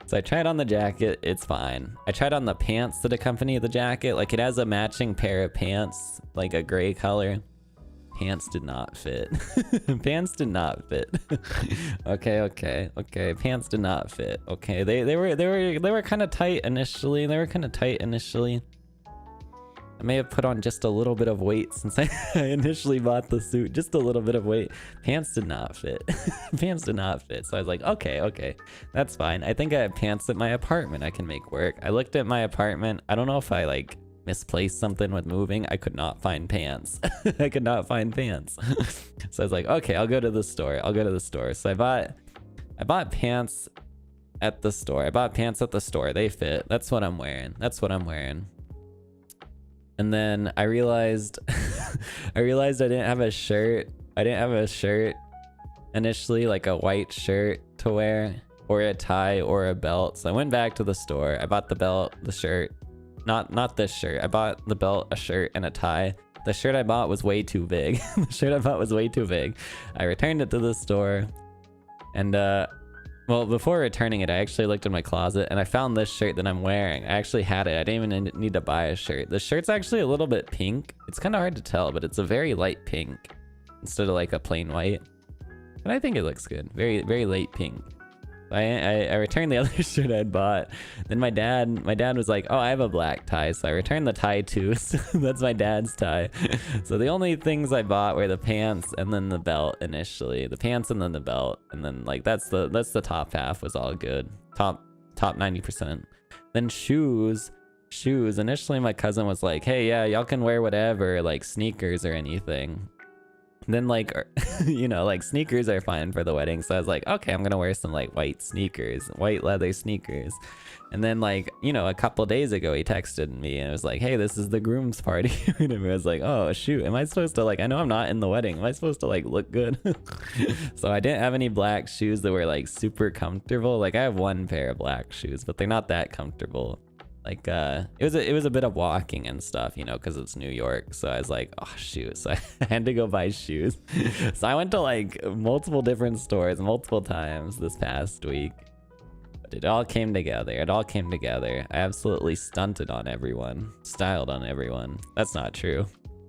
Speaker 1: So I tried on the jacket. It's fine. I tried on the pants that accompany the jacket. Like it has a matching pair of pants, like a gray color. Pants did not fit. Pants did not fit. Okay. Pants did not fit. Okay, they were kind of tight initially. I may have put on just a little bit of weight since I initially bought the suit. Just a little bit of weight. Pants did not fit. Pants did not fit. So I was like, okay, that's fine. I think I have pants at my apartment I can make work. I looked at my apartment. I don't know if I like misplaced something with moving. I could not find pants. I could not find pants. So I was like, okay, I'll go to the store. So I bought pants at the store. They fit. That's what I'm wearing. And then I realized I didn't have a shirt. Initially, like a white shirt to wear, or a tie, or a belt. So I went back to the store. I bought the belt, the shirt. Not this shirt. I bought the belt, a shirt, and a tie. The shirt I bought was way too big. I returned it to the store. And well, before returning it, I actually looked in my closet and I found this shirt that I'm wearing. I actually had it. I didn't even need to buy a shirt. The shirt's actually a little bit pink. It's kind of hard to tell, but it's a very light pink instead of like a plain white. But I think it looks good. Very, very light pink. I returned the other shirt I'd bought. Then my dad was like, oh, I have a black tie. So I returned the tie too. So that's my dad's tie. So the only things I bought were the pants and then the belt initially. The pants and then the belt. And then like that's the top half was all good. Top 90%. Then shoes. Initially my cousin was like, hey, yeah, y'all can wear whatever, like sneakers or anything. Then like, you know, like sneakers are fine for the wedding. So I was like, okay, I'm gonna wear some like white leather sneakers. And then like, you know, a couple days ago he texted me and it was like, hey, this is the groom's party. And I was like, oh shoot, am I supposed to like, I know I'm not in the wedding, am I supposed to like look good? So I didn't have any black shoes that were like super comfortable. Like I have one pair of black shoes, but they're not that comfortable. Like it was a bit of walking and stuff, you know, because it's New York. So I was like, oh shoot, so I had to go buy shoes. So I went to like multiple different stores multiple times this past week, but it all came together. I absolutely styled on everyone. That's not true,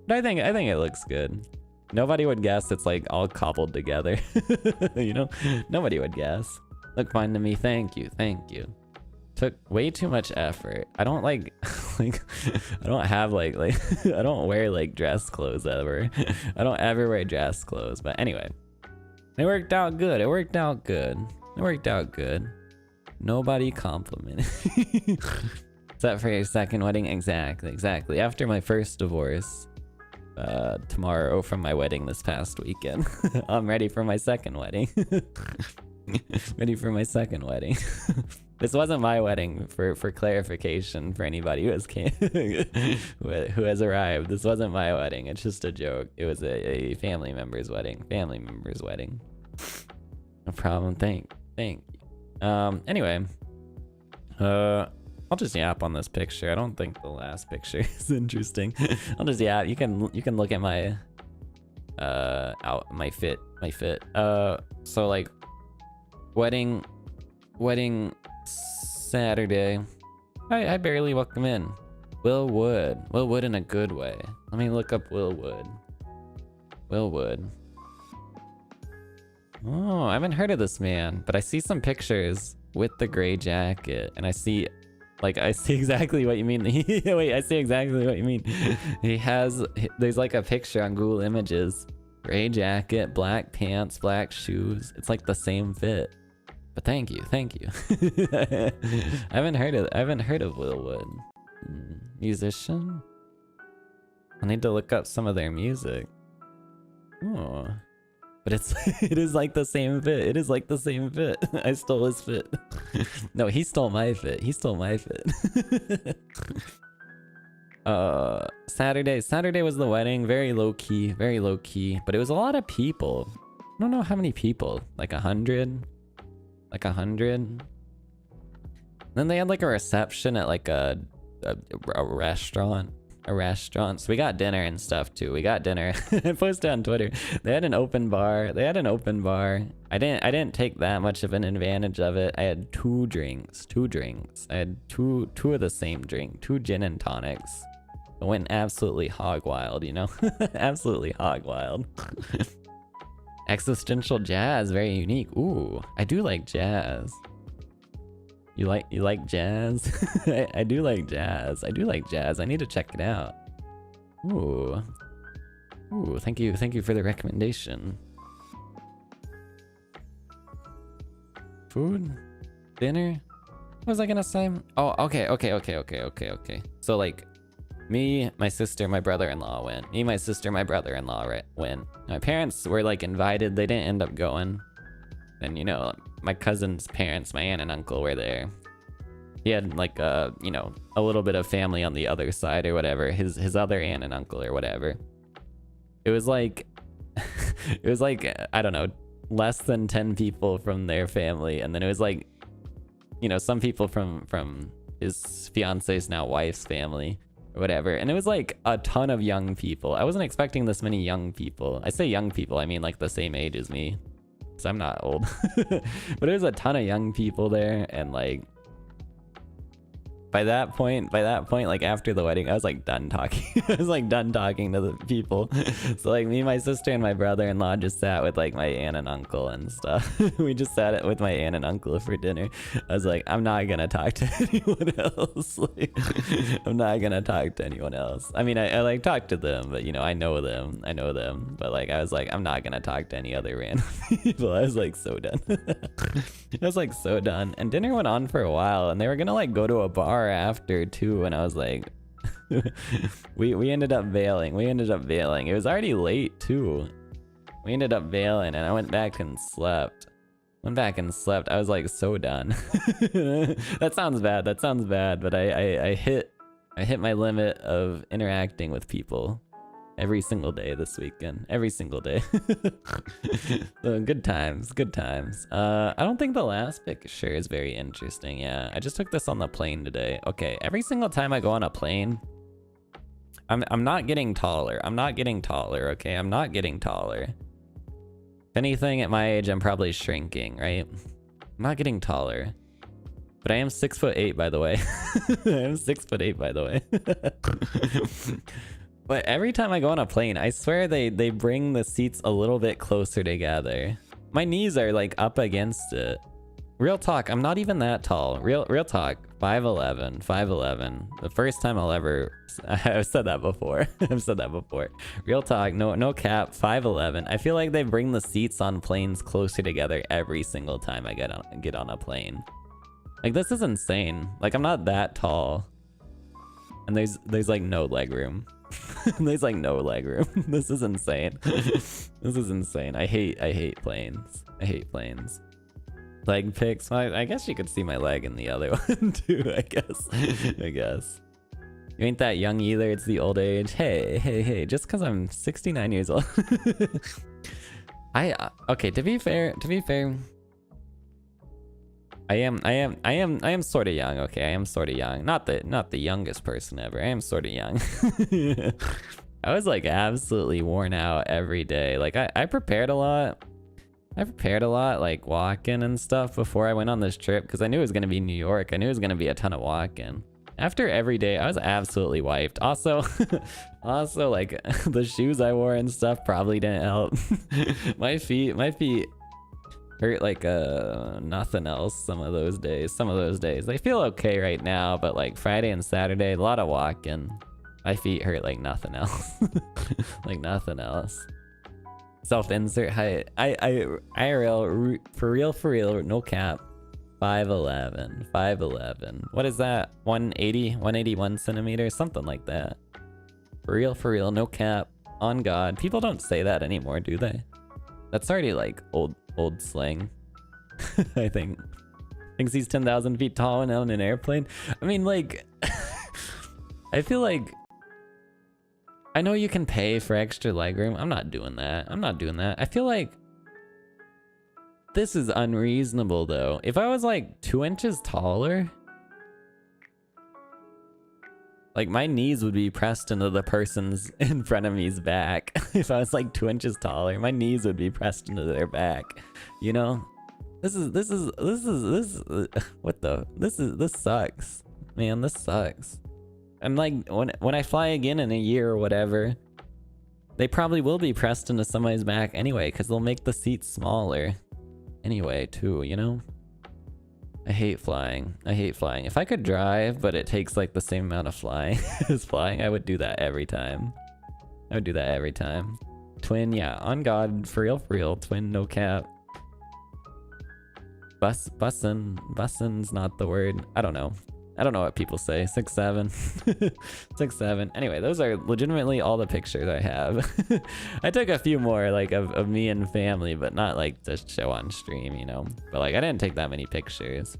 Speaker 1: but I think it looks good. Nobody would guess it's like all cobbled together. You know, nobody would guess. Look fine to me. Thank you. Took way too much effort. I don't like Like, I don't have like I don't wear like dress clothes ever. I don't ever wear dress clothes. But anyway, it worked out good. It worked out good. It worked out good. Nobody complimented. Except for your second wedding. Exactly. After my first divorce, tomorrow from my wedding this past weekend, I'm ready for my second wedding. Ready for my second wedding. This wasn't my wedding, for clarification for anybody who has arrived. This wasn't my wedding. It's just a joke. It was a family member's wedding. No problem. Thank you. Anyway, I'll just yap on this picture. I don't think the last picture is interesting. I'll just yap. You can look at my my fit. So like wedding Saturday. I barely welcome in. Will Wood in a good way. Let me look up Will Wood. Oh, I haven't heard of this man, but I see some pictures with the gray jacket, and I see exactly what you mean. Wait, I see exactly what you mean. There's like a picture on Google Images. Gray jacket, black pants, black shoes. It's like the same fit. But thank you. I haven't heard of Will Wood. Musician? I need to look up some of their music. Oh. But it is like the same fit. I stole his fit. No, he stole my fit. Saturday was the wedding. Very low key. But it was a lot of people. I don't know how many people. Like 100. Then they had like a reception at like a restaurant. So we got dinner and stuff too. I posted on Twitter. They had an open bar. I didn't take that much of an advantage of it. I had two drinks. I had two of the same drink, 2 gin and tonics. I went absolutely hog wild, you know? Absolutely hog wild. Existential jazz, very unique. Ooh, I do like jazz. You like jazz? I do like jazz. I need to check it out. Ooh, thank you for the recommendation. Food? Dinner? What was I gonna say? Oh, okay. So like, me, my sister, my brother-in-law went. My parents were like invited. They didn't end up going. And you know, my cousin's parents, my aunt and uncle, were there. He had like a little bit of family on the other side or whatever. His other aunt and uncle or whatever. It was like I don't know, less than 10 people from their family, and then it was like, you know, some people from his fiance's now wife's family or whatever. And it was like a ton of young people. I wasn't expecting this many young people. I say young people, I mean like the same age as me. So I'm not old. But it was a ton of young people there, and like by that point, like after the wedding, I was like done talking. I was like done talking to the people. So like me, my sister, and my brother-in-law just sat with like my aunt and uncle and stuff. We just sat with my aunt and uncle for dinner. I was like, I'm not gonna talk to anyone else. Like, I'm not gonna talk to anyone else. I mean, I like talk to them, but you know, I know them. But like, I was like, I'm not gonna talk to any other random people. I was like so done. And dinner went on for a while, and they were gonna like go to a bar after too, and I was like, we ended up bailing. It was already late too. We ended up bailing, and I went back and slept. I was like so done. That sounds bad, but I hit my limit of interacting with people every single day this weekend. So good times. I don't think the last picture is very interesting. Yeah, I just took this on the plane today. Okay, every single time I go on a plane, I'm not getting taller. Okay, I'm not getting taller. If anything, at my age, I'm probably shrinking, right? I'm not getting taller. But I am 6'8", by the way. But every time I go on a plane, I swear they bring the seats a little bit closer together. My knees are like up against it. real talk, I'm not even that tall. Real talk, 5'11", 5'11". The first time I'll ever, I've said that before. I've said that before. Real talk, no cap, 5'11". I feel like they bring the seats on planes closer together every single time I get on a plane. Like, this is insane. Like, I'm not that tall. And there's like no leg room. There's like no leg room. This is insane. This is insane. I hate planes. I hate planes. Leg pics. Well, I guess you could see my leg in the other one too, I guess. I guess. You ain't that young either, it's the old age. Hey, just because I'm 69 years old. Okay, to be fair, I am sort of young, okay? I am sort of young. Not the youngest person ever. I am sort of young. I was like absolutely worn out every day. Like I prepared a lot. Like walking and stuff before I went on this trip because I knew it was going to be New York. I knew it was going to be a ton of walking. After every day, I was absolutely wiped. Also like the shoes I wore and stuff probably didn't help. my feet hurt like nothing else some of those days. They feel okay right now, but like Friday and Saturday, a lot of walking. My feet hurt like nothing else. Like nothing else. Self-insert height. IRL, for real, no cap. 5'11". What is that? 181 centimeters? Something like that. For real, no cap. On God. People don't say that anymore, do they? That's already like old slang. I think. Thinks he's 10,000 feet tall and on an airplane. I mean, like, I feel like, I know you can pay for extra legroom. I'm not doing that. I feel like this is unreasonable though. If I was like 2 inches taller, like my knees would be pressed into the person's in front of me's back. If I was like 2 inches taller, my knees would be pressed into their back. You know? This sucks. Man, this sucks. I'm like, when I fly again in a year or whatever, they probably will be pressed into somebody's back anyway, because they'll make the seats smaller anyway too, you know? I hate flying. If I could drive, but it takes like the same amount of flying as flying, I would do that every time. Twin, yeah, on God, for real, twin, no cap. Bussin's not the word. I don't know what people say. 6'7". 6'7". Anyway, those are legitimately all the pictures I have. I took a few more like of me and family, but not like to show on stream, you know. But like I didn't take that many pictures.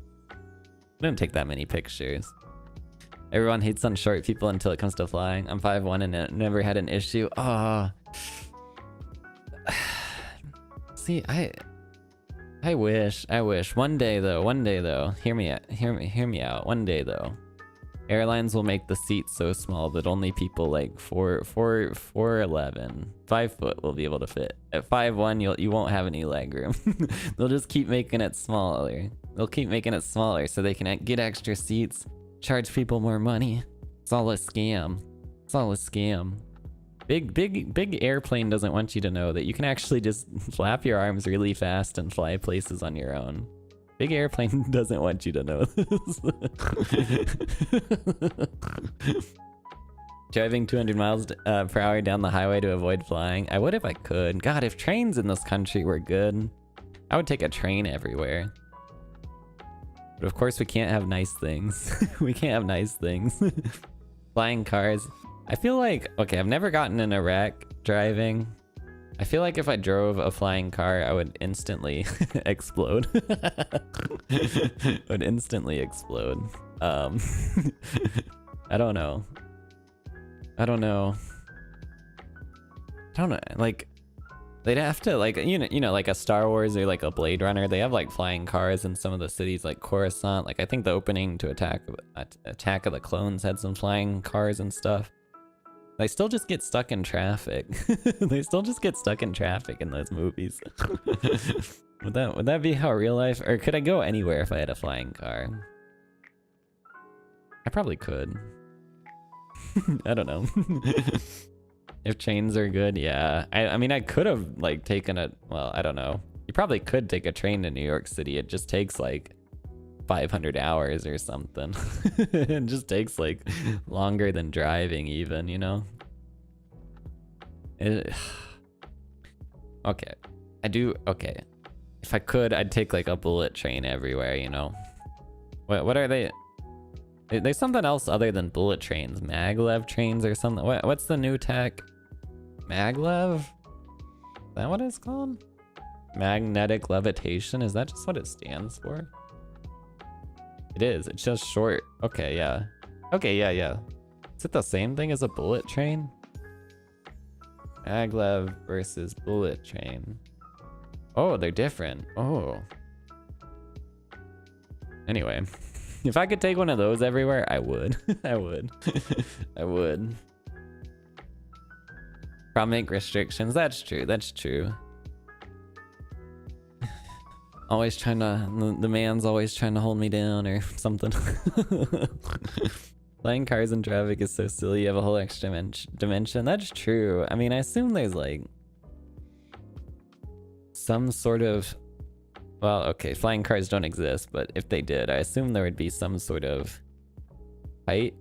Speaker 1: Everyone hates on short people until it comes to flying. I'm 5'1" and it never had an issue. Oh. See, I wish. One day though, hear me out. One day though, airlines will make the seats so small that only people like 4'11", 5 foot will be able to fit. At 5'1", you won't have any leg room. They'll just keep making it smaller. So they can get extra seats, charge people more money. It's all a scam. Big airplane doesn't want you to know that you can actually just flap your arms really fast and fly places on your own. Big airplane doesn't want you to know this. Driving 200 miles per hour down the highway to avoid flying. I would if I could. God, if trains in this country were good, I would take a train everywhere. But of course we can't have nice things. Flying cars. I feel like, okay, I've never gotten in a wreck driving. I feel like if I drove a flying car, I would instantly explode. I don't know. Like, they'd have to, like, you know, like a Star Wars or like a Blade Runner, they have like flying cars in some of the cities like Coruscant. Like, I think the opening to Attack of the Clones had some flying cars and stuff. They still just get stuck in traffic. In those movies. Would that be how real life, or could I go anywhere if I had a flying car? I probably could. I don't know. If trains are good, yeah. I mean, I could have like taken a, well, I don't know. You probably could take a train to New York City. It just takes like 500 hours or something. It just takes like longer than driving even, you know? Okay. Okay. If I could, I'd take like a bullet train everywhere, you know? What are they? There's something else other than bullet trains. Maglev trains or something. What's the new tech? Maglev? Is that what it's called? Magnetic levitation? Is that just what it stands for? It is. It's just short. Okay, yeah. Okay, yeah. Is it the same thing as a bullet train? Maglev versus bullet train. Oh, they're different. Oh. Anyway, if I could take one of those everywhere, I would. I would. I would. Probably make restrictions. That's true. That's true. Always trying to... The man's always trying to hold me down or something. Flying cars in traffic is so silly. You have a whole extra dimension. That's true. I mean, I assume there's like... some sort of... Well, okay, flying cars don't exist, but if they did, I assume there would be some sort of height,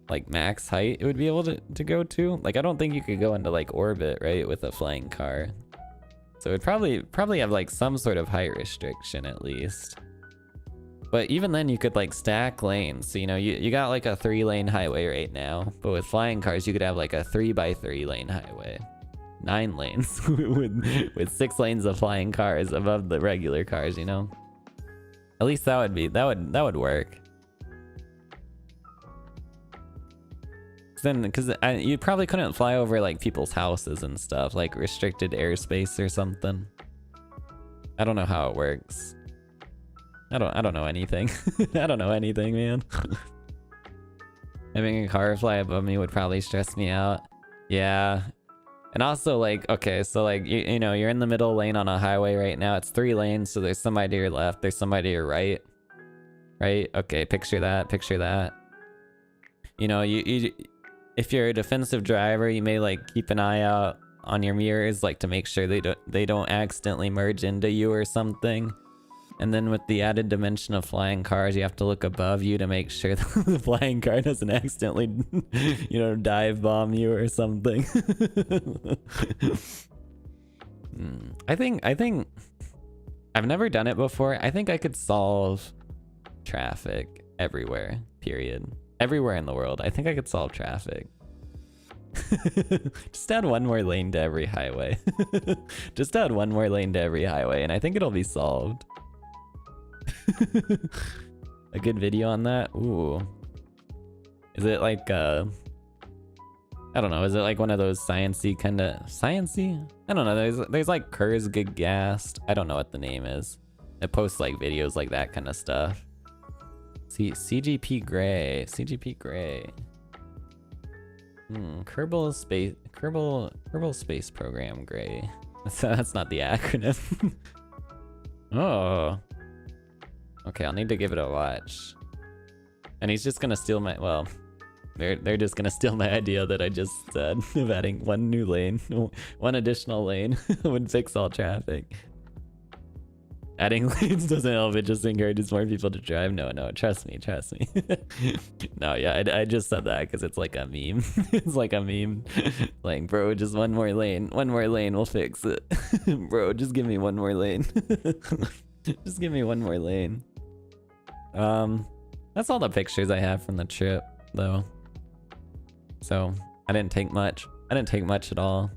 Speaker 1: like max height it would be able to go to. Like, I don't think you could go into like orbit, right, with a flying car. So it'd probably have like some sort of height restriction at least. But even then you could like stack lanes. So, you know, you got like a 3-lane highway right now, but with flying cars you could have like a 3x3 lane highway. 9 lanes with 6 lanes of flying cars above the regular cars, you know? At least that would work. Then, because you probably couldn't fly over like people's houses and stuff, like restricted airspace or something. I don't know how it works. I don't know anything. I don't know anything, man. Having a car fly above me would probably stress me out. Yeah. And also, like, okay, so like, you know, you're in the middle lane on a highway right now. It's 3 lanes, so there's somebody to your left, there's somebody to your right. Right? Okay, picture that, picture that. You know, if you're a defensive driver, you may like keep an eye out on your mirrors, like to make sure they don't accidentally merge into you or something. And then with the added dimension of flying cars, you have to look above you to make sure that the flying car doesn't accidentally, you know, dive bomb you or something. I think I've never done it before. I think I could solve traffic everywhere, period. Everywhere in the world. I think I could solve traffic. Just add 1 more lane to every highway. Just add 1 more lane to every highway and I think it'll be solved. A good video on that? Ooh. Is it like I don't know, is it like one of those science-y kinda science-y? I don't know, there's like Kurzgesagt. I don't know what the name is. It posts like videos like that kind of stuff. See, CGP Grey. CGP Grey. Kerbal Space Program Grey. That's not the acronym. Oh. Okay, I'll need to give it a watch. And he's just gonna steal my, well, they're just gonna steal my idea that I just said of adding 1 new lane, 1 additional lane would fix all traffic. Adding lanes doesn't help, it just encourages more people to drive. No, trust me. No, yeah, I just said that because it's like a meme. It's like a meme. Like, bro, just 1 more lane. 1 more lane will fix it. Bro, just give me 1 more lane. Just give me 1 more lane. That's all the pictures I have from the trip, though. So, I didn't take much. I didn't take much at all.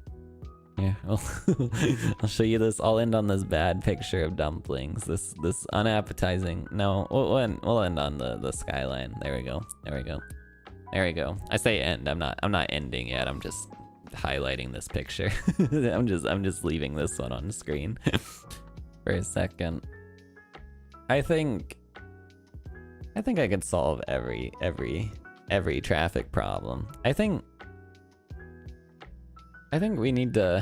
Speaker 1: Yeah, I'll show you this. I'll end on this bad picture of dumplings. This unappetizing. No, we'll end on the skyline. There we go. There we go. I say end. I'm not ending yet. I'm just highlighting this picture. I'm just leaving this one on screen for a second. I think I could solve every traffic problem. I think we need to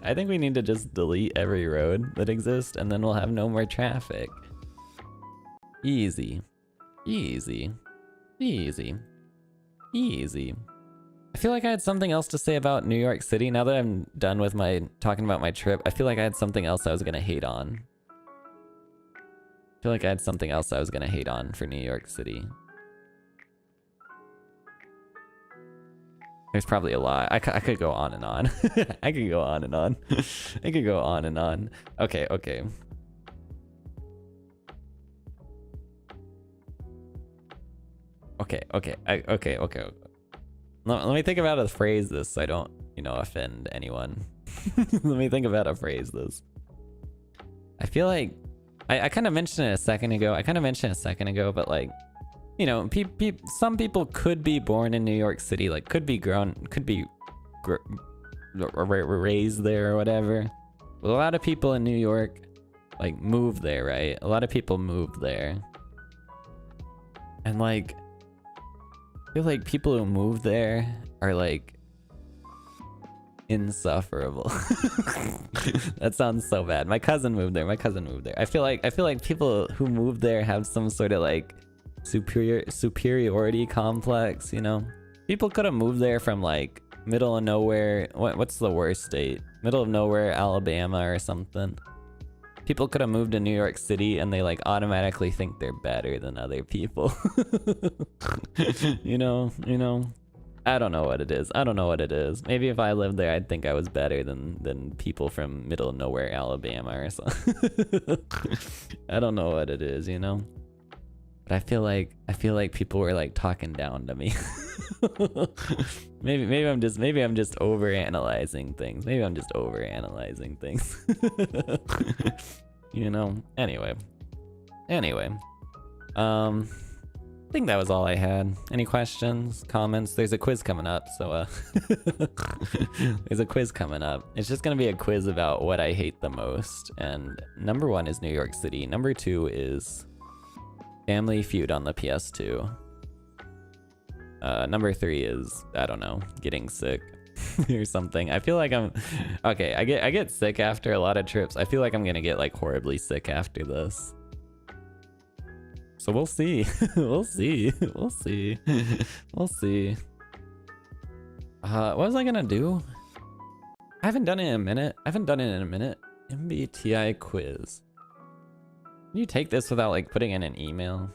Speaker 1: I think we need to just delete every road that exists and then we'll have no more traffic. Easy. I feel like I had something else to say about New York City. Now that I'm done with my talking about my trip, I feel like I had something else I was gonna hate on. I feel like I had something else I was gonna hate on for New York City. There's probably a lot. I could go on and on. I could go on and on. I could go on and on. Okay, okay. Okay. Okay. Let me think about a phrase this so I don't, you know, offend anyone. Let me think about a phrase this. I feel like I kind of mentioned it a second ago. But like, you know, some people could be born in New York City, like could be raised there or whatever. But a lot of people in New York like move there, right? A lot of people move there. And like, I feel like people who move there are like insufferable. That sounds so bad. My cousin moved there. I feel like people who move there have some sort of like superiority complex, you know? People could have moved there from like middle of nowhere. What's the worst state? Middle of nowhere, Alabama or something. People could have moved to New York City and they like automatically think they're better than other people. you know, I don't know what it is. Maybe if I lived there, I'd think I was better than people from middle of nowhere, Alabama or something. I don't know what it is, you know? But I feel like people were like talking down to me. maybe I'm just overanalyzing things. You know. Anyway. I think that was all I had. Any questions, comments? There's a quiz coming up, so there's a quiz coming up. It's just gonna be a quiz about what I hate the most. And number 1 is New York City. Number 2 is Family Feud on the PS2. Number 3 is, I don't know, getting sick or something. I feel like I get sick after a lot of trips. I feel like I'm gonna get like horribly sick after this. So we'll see. We'll see. What was I gonna do? I haven't done it in a minute. MBTI quiz. Can you take this without like putting in an email?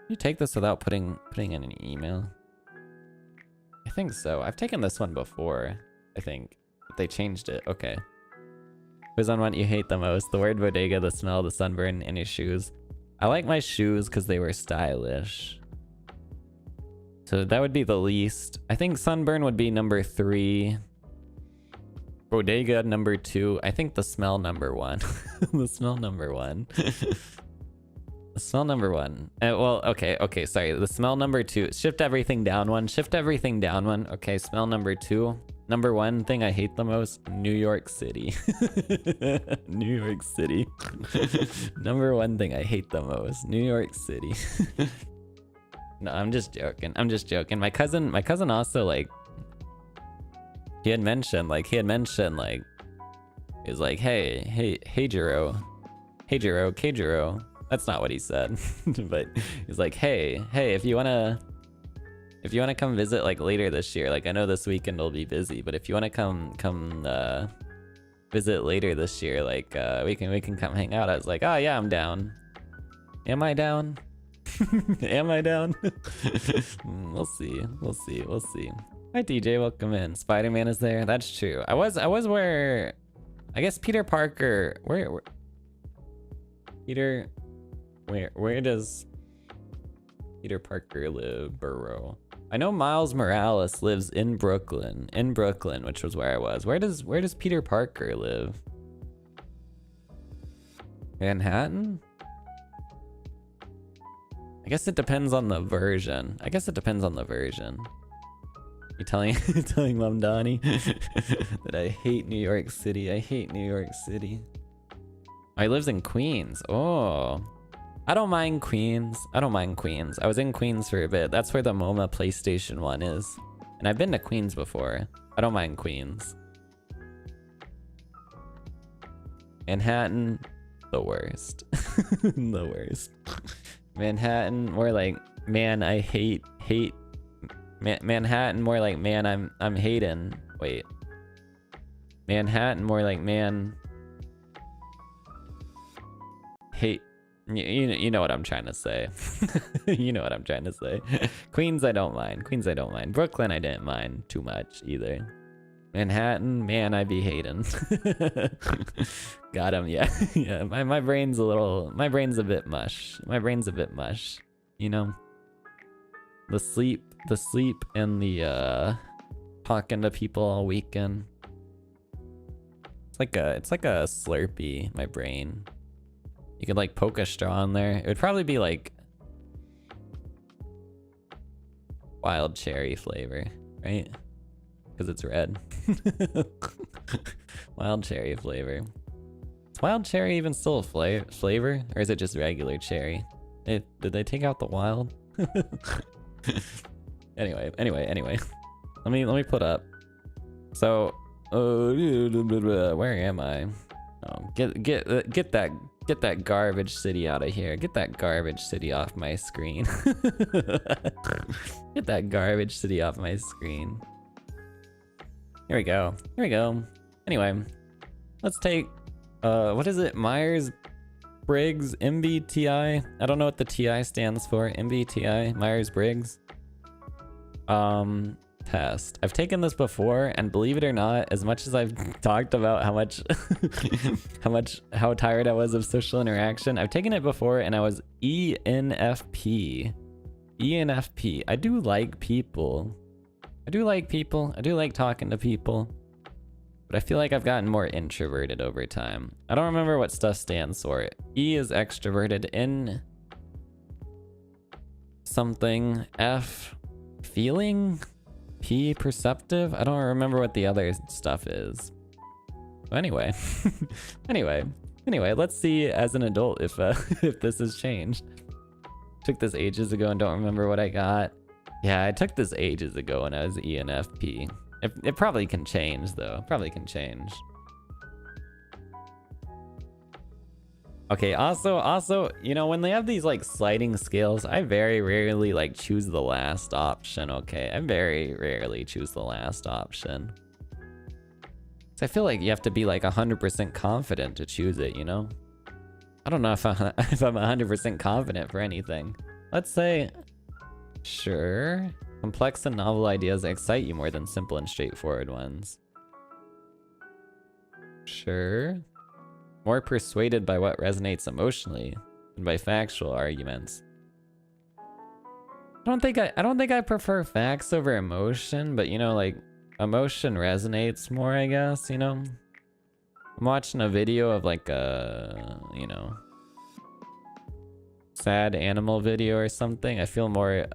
Speaker 1: Can you take this without putting in an email? I think so. I've taken this one before, I think. But they changed it. Okay. Quiz on what you hate the most. The word bodega, the smell, the sunburn, and your shoes. I like my shoes because they were stylish. So that would be the least. I think sunburn would be number 3. Bodega number 2. I think the smell number 1. The smell number 1. The smell number 1. Well, okay, sorry. The smell number 2. Shift everything down 1. Okay, smell number 2. Number 1 thing I hate the most, New York City. New York City. Number 1 thing I hate the most, New York City. No, I'm just joking. My cousin also like, he had mentioned like, he was like, hey Jiro. That's not what he said, but he's like, hey, if you wanna come visit like later this year, like I know this weekend will be busy, but if you wanna come visit later this year, like we can come hang out. I was like, oh yeah, I'm down. Am I down? Am I down? We'll see. Hi DJ, welcome in. Spider-Man is there. That's true. I was where, I guess Peter Parker. Where does Peter Parker live? Borough. I know Miles Morales lives in Brooklyn, which was where I was. Where does Peter Parker live? Manhattan? I guess it depends on the version. You telling Mamdani that I hate New York City. Oh, he lives in Queens. Oh. I don't mind Queens. I was in Queens for a bit. That's where the MoMA PlayStation 1 is. And I've been to Queens before. I don't mind Queens. Manhattan, the worst. The worst. Manhattan, we're man, I hate Manhattan, more like man, I'm hating. Wait. Manhattan, more like man. Hate. You know what I'm trying to say. You know what I'm trying to say. Queens, I don't mind. Queens, I don't mind. Brooklyn, I didn't mind too much either. Manhattan, man, I be hating. Got him, yeah. Yeah, my brain's a bit mush. My brain's a bit mush, you know? The sleep and the talking to people all weekend. It's like a Slurpee, my brain. You could like poke a straw in there. It would probably be like wild cherry flavor, right? Because it's red. Wild cherry flavor. Is wild cherry even still a flavor? Or is it just regular cherry? Did they take out the wild? Anyway. Let me put up. So, where am I? Oh, get that garbage city out of here. Get that garbage city off my screen. Get that garbage city off my screen. Here we go. Anyway, let's take, what is it? Myers-Briggs MBTI? I don't know what the TI stands for. MBTI, Myers-Briggs. Test. I've taken this before, and believe it or not, as much as I've talked about how tired I was of social interaction, I've taken it before and I was ENFP. ENFP. I do like people. I do like talking to people. But I feel like I've gotten more introverted over time. I don't remember what stuff stands for. E is extroverted, N something, F feeling, P perceptive. I don't remember what the other stuff is. Anyway, anyway, let's see as an adult if this has changed. Took this ages ago and don't remember what I got. Yeah, I took this ages ago when I was ENFP. It probably can change though. Probably can change. Okay, also, you know, when they have these like sliding scales, I very rarely like choose the last option, okay? I very rarely choose the last option. So I feel like you have to be like 100% confident to choose it, you know? I don't know if I'm 100% confident for anything. Let's say, sure. Complex and novel ideas excite you more than simple and straightforward ones. Sure. More persuaded by what resonates emotionally than by factual arguments. I don't think I prefer facts over emotion, but you know, like emotion resonates more, I guess, you know? I'm watching a video of like a, you know, sad animal video or something. I feel more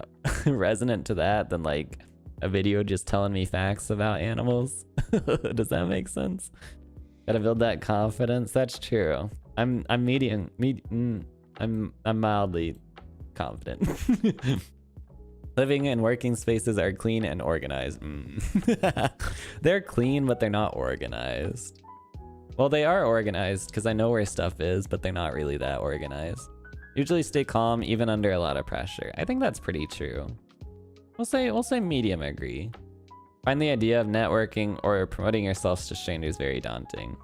Speaker 1: resonant to that than like a video just telling me facts about animals. Does that make sense? Gotta build that confidence. That's true. I'm mildly confident. Living and working spaces are clean and organized. They're clean, but they're not organized. Well, they are organized because I know where stuff is, but they're not really that organized. Usually stay calm even under a lot of pressure. I think that's pretty true. We'll say medium agree. Find the idea of networking or promoting yourself to strangers very daunting.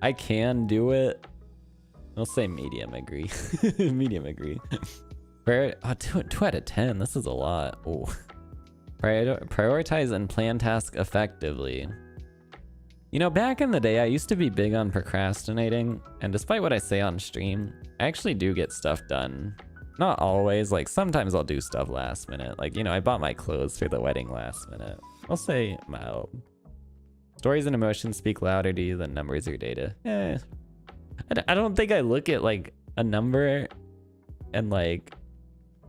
Speaker 1: I can do it. We'll say medium agree. Medium agree. 2 out of 10. This is a lot. Oh. Prioritize and plan tasks effectively. You know, back in the day, I used to be big on procrastinating, and despite what I say on stream, I actually do get stuff done. Not always, like sometimes I'll do stuff last minute. Like, you know, I bought my clothes for the wedding last minute. I'll say mild. Stories and emotions speak louder to you than numbers or data. I don't think I look at like a number and like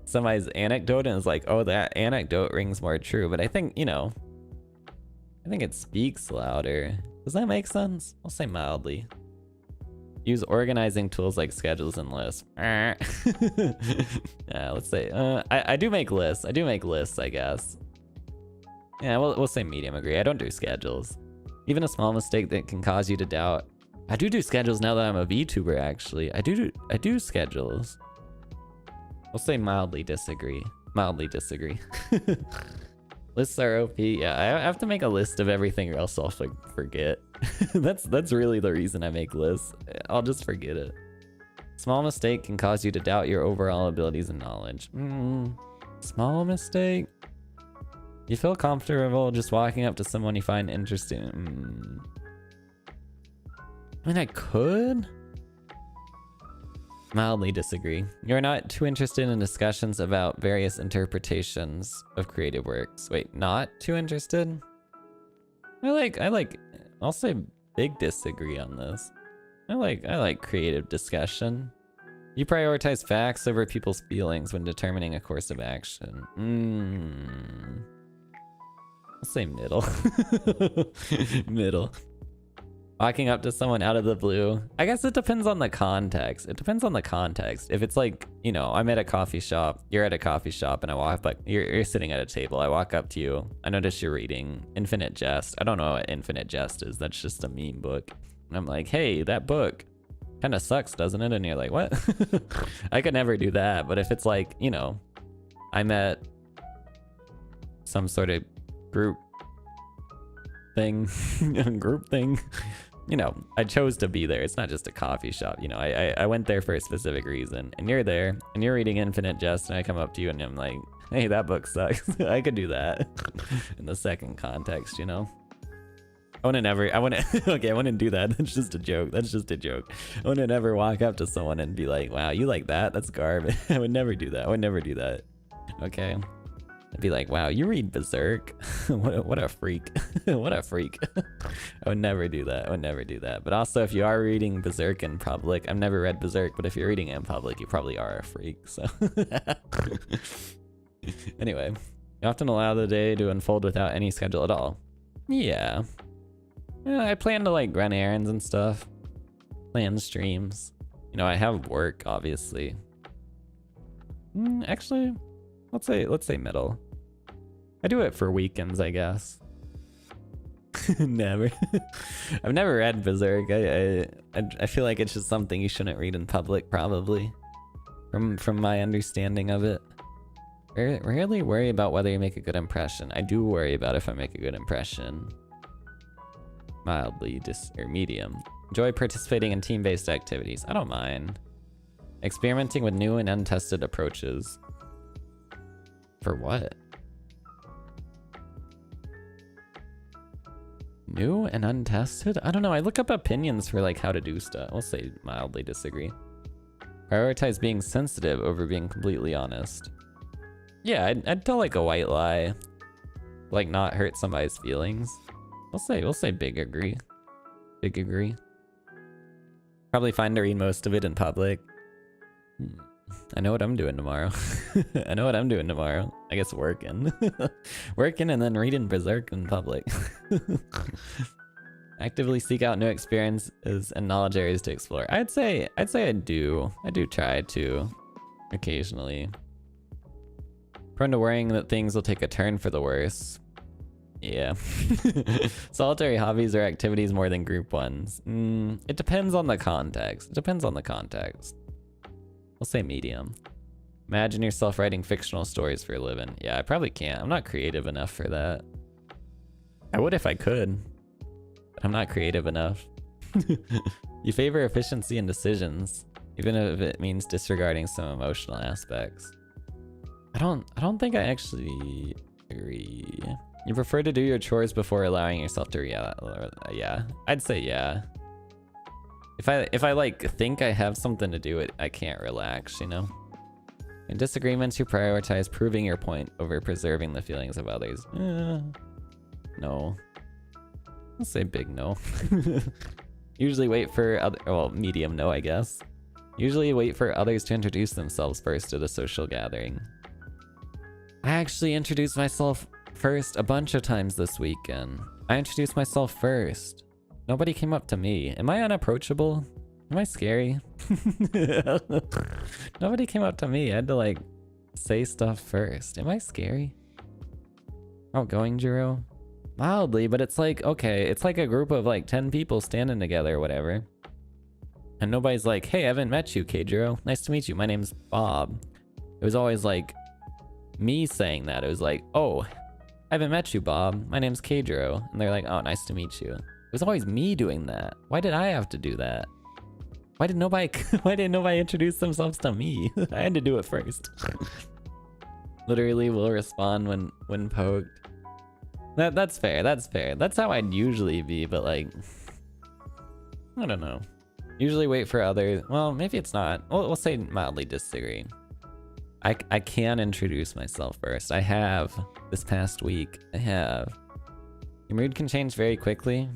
Speaker 1: somebody's anecdote and it's like, oh, that anecdote rings more true. But I think, you know, I think it speaks louder. Does that make sense? I'll say mildly. Use organizing tools like schedules and lists. Yeah, let's say, I do make lists. I do make lists, I guess. Yeah, we'll say medium agree. I don't do schedules. Even a small mistake that can cause you to doubt. I do schedules now that I'm a VTuber, actually. I do schedules. We'll say mildly disagree. Mildly disagree. Lists are OP. Yeah, I have to make a list of everything or else I'll forget. That's really the reason I make lists. I'll just forget it. Small mistake can cause you to doubt your overall abilities and knowledge. Small mistake? You feel comfortable just walking up to someone you find interesting. I mean, I could. Mildly disagree. You're not too interested in discussions about various interpretations of creative works. Wait, not too interested? I'll say big disagree on this. I like creative discussion. You prioritize facts over people's feelings when determining a course of action. I'll say middle. Middle. Walking up to someone out of the blue. I guess it depends on the context. It depends on the context. If it's like, you know, I'm at a coffee shop, you're at a coffee shop, and I walk up, you're sitting at a table. I walk up to you. I notice you're reading Infinite Jest. I don't know what Infinite Jest is. That's just a meme book. And I'm like, hey, that book kind of sucks, doesn't it? And you're like, what? I could never do that. But if it's like, you know, I'm at some sort of group thing, you know, I chose to be there. It's not just a coffee shop. You know, I went there for a specific reason, and you're there and you're reading Infinite Jest, and I come up to you and I'm like, hey, that book sucks. I could do that in the second context, you know. I wouldn't okay, I wouldn't do that. That's just a joke. That's just a joke. I wouldn't ever walk up to someone and be like, wow, you like that? That's garbage. I would never do that. I would never do that. Okay. I'd be like, wow, you read Berserk? what a freak. What a freak. I would never do that. I would never do that. But also, if you are reading Berserk in public, I've never read Berserk, but if you're reading it in public, you probably are a freak, so. Anyway, you often allow the day to unfold without any schedule at all. Yeah. Yeah, I plan to like run errands and stuff. Plan streams. You know, I have work, obviously. Actually, let's say middle. I do it for weekends, I guess. Never. I've never read Berserk. I feel like it's just something you shouldn't read in public, probably. From my understanding of it. Rarely worry about whether you make a good impression. I do worry about if I make a good impression. Mildly or medium. Enjoy participating in team-based activities. I don't mind. Experimenting with new and untested approaches. For what? New and untested? I don't know. I look up opinions for like how to do stuff. We'll say mildly disagree. Prioritize being sensitive over being completely honest. Yeah, I'd tell like a white lie. Like not hurt somebody's feelings. We'll say big agree. Big agree. Probably fine to read most of it in public. I know what I'm doing tomorrow. I know what I'm doing tomorrow. I guess working. Working and then reading Berserk in public. Actively seek out new experiences and knowledge areas to explore. I'd say I do. I do try to occasionally. Prone to worrying that things will take a turn for the worse. Yeah. Solitary hobbies or activities more than group ones. It depends on the context. It depends on the context. We'll say medium. Imagine yourself writing fictional stories for a living. Yeah, I probably can't. I'm not creative enough for that. I would if I could, but I'm not creative enough. You favor efficiency and decisions, even if it means disregarding some emotional aspects. I don't think I actually agree. You prefer to do your chores before allowing yourself to react. Yeah, I'd say yeah. If I like think I have something to do, I can't relax, you know? In disagreements, you prioritize proving your point over preserving the feelings of others. No. I'll say big no. Usually wait for medium no, I guess. Usually wait for others to introduce themselves first at a social gathering. I actually introduced myself first a bunch of times this weekend. I introduced myself first. Nobody came up to me. Am I unapproachable? Am I scary? Nobody came up to me. I had to like say stuff first. Am I scary? Outgoing, Jiro? Mildly, but it's like, okay, it's like a group of like 10 people standing together or whatever. And nobody's like, hey, I haven't met you, K-Jiro. Nice to meet you. My name's Bob. It was always like me saying that. It was like, oh, I haven't met you, Bob. My name's Kadro. And they're like, oh, nice to meet you. It was always me doing that. Why did I have to do that? Why didn't nobody introduce themselves to me? I had to do it first. Literally will respond when poked. That's fair, that's fair. That's how I'd usually be, but like, I don't know. Usually wait for others. Well, maybe it's not. We'll say mildly disagree. I can introduce myself first. I have this past week. I have. Your mood can change very quickly.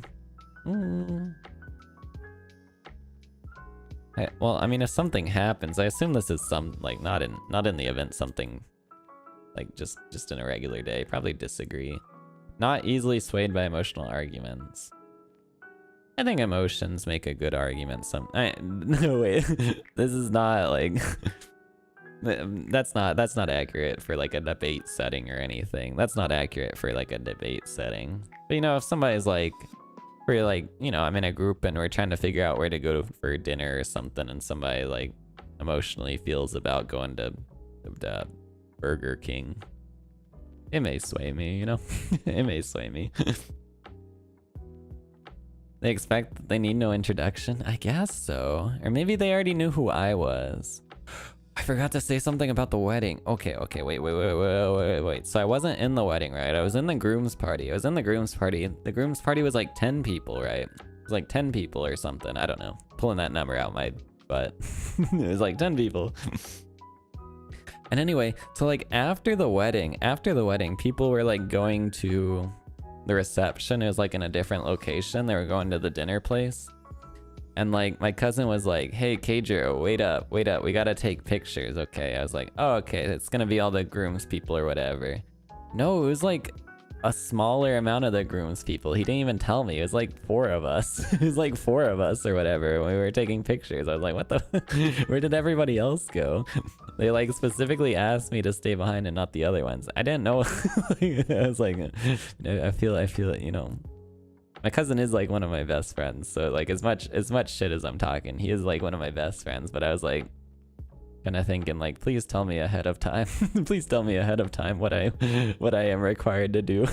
Speaker 1: Well, I mean, if something happens, I assume this is some like not in the event, something like just in a regular day. Probably disagree. Not easily swayed by emotional arguments. I think emotions make a good argument. No wait, this is not like that's not accurate for like a debate setting or anything. That's not accurate for like a debate setting. But you know, if somebody's like, we're like, you know, I'm in a group and we're trying to figure out where to go for dinner or something, and somebody like emotionally feels about going to Burger King, it may sway me, you know. It may sway me. They expect that they need no introduction? I guess so. Or maybe they already knew who I was. I forgot to say something about the wedding. Okay, wait. So I wasn't in the wedding, right? I was in the groom's party. The groom's party was like 10 people, right? It was like 10 people or something. I don't know. Pulling that number out my butt. It was like 10 people. And anyway, so like after the wedding, people were like going to the reception. It was like in a different location. They were going to the dinner place. And like my cousin was like, hey, Kadro, wait up. We gotta take pictures, okay? I was like, oh, okay, it's gonna be all the groom's people or whatever. No, it was like a smaller amount of the groom's people. He didn't even tell me. It was like 4 of us. It was like 4 of us or whatever when we were taking pictures. I was like, what the? Where did everybody else go? They like specifically asked me to stay behind and not the other ones. I didn't know. I was like, I feel it, you know. My cousin is like one of my best friends, so like as much shit as I'm talking, he is like one of my best friends. But I was like kind of thinking like, please tell me ahead of time. Please tell me ahead of time what I am required to do.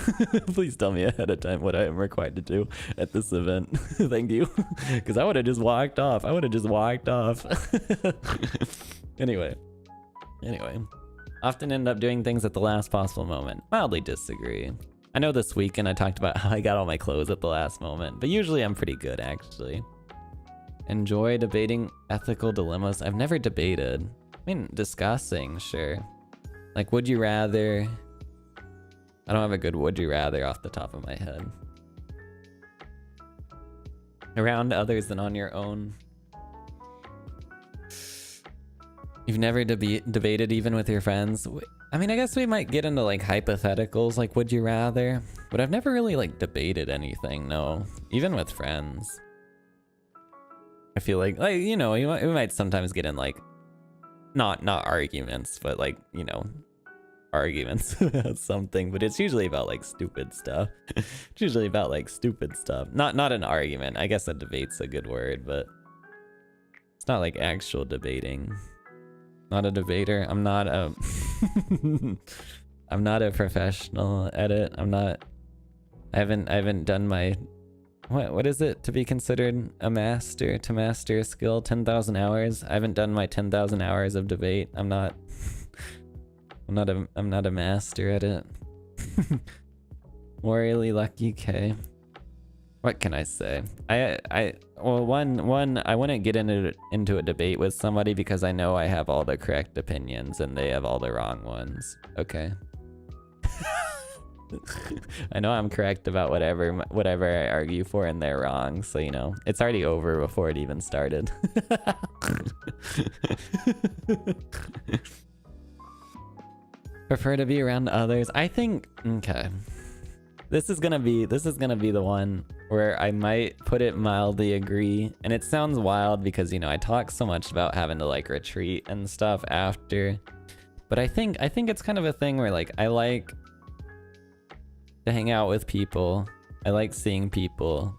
Speaker 1: Please tell me ahead of time what I am required to do at this event. Thank you. Because I would have just walked off. Anyway. Often end up doing things at the last possible moment. Mildly disagree. I know this weekend I talked about how I got all my clothes at the last moment, but usually I'm pretty good, actually. Enjoy debating ethical dilemmas. I've never debated. I mean, discussing, sure. Like, would you rather? I don't have a good would you rather off the top of my head. Around others than on your own. You've never debated even with your friends? I mean, I guess we might get into like hypotheticals, like would you rather? But I've never really like debated anything, no. Even with friends. I feel like you know, we might sometimes get in like, not arguments, but like, you know, arguments about something, but it's usually about like stupid stuff. It's usually about like stupid stuff. Not an argument. I guess a debate's a good word, but it's not like actual debating. Not a debater. I'm not a I'm not a professional at it. I haven't done my what is it to be considered a master, to master a skill? 10,000 hours. I haven't done my 10,000 hours of debate. I'm not a master at it. Morally lucky K. What can I say? Well, one, I wouldn't get into a debate with somebody because I know I have all the correct opinions and they have all the wrong ones. Okay. I know I'm correct about whatever I argue for and they're wrong, so you know, it's already over before it even started. Prefer to be around others. I think, okay. This is gonna be the one where I might put it mildly agree, and it sounds wild because, you know, I talk so much about having to like retreat and stuff after, but I think it's kind of a thing where like I like to hang out with people, I like seeing people,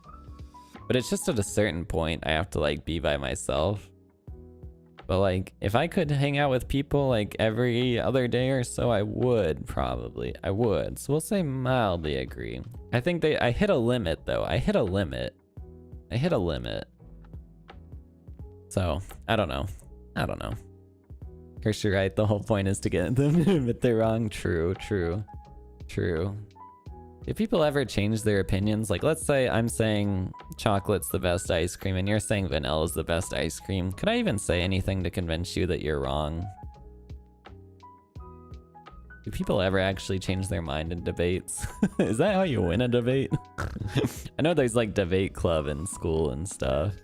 Speaker 1: but it's just at a certain point I have to like be by myself. But like, if I could hang out with people like every other day or so, I would probably. I would. So we'll say mildly agree. I think I hit a limit though. I hit a limit. So I don't know. Chris, you're right. The whole point is to get them to admit they're wrong. True. Do people ever change their opinions? Like, let's say I'm saying chocolate's the best ice cream and you're saying vanilla is the best ice cream. Could I even say anything to convince you that you're wrong? Do people ever actually change their mind in debates? Is that how you win a debate? I know there's like debate club in school and stuff.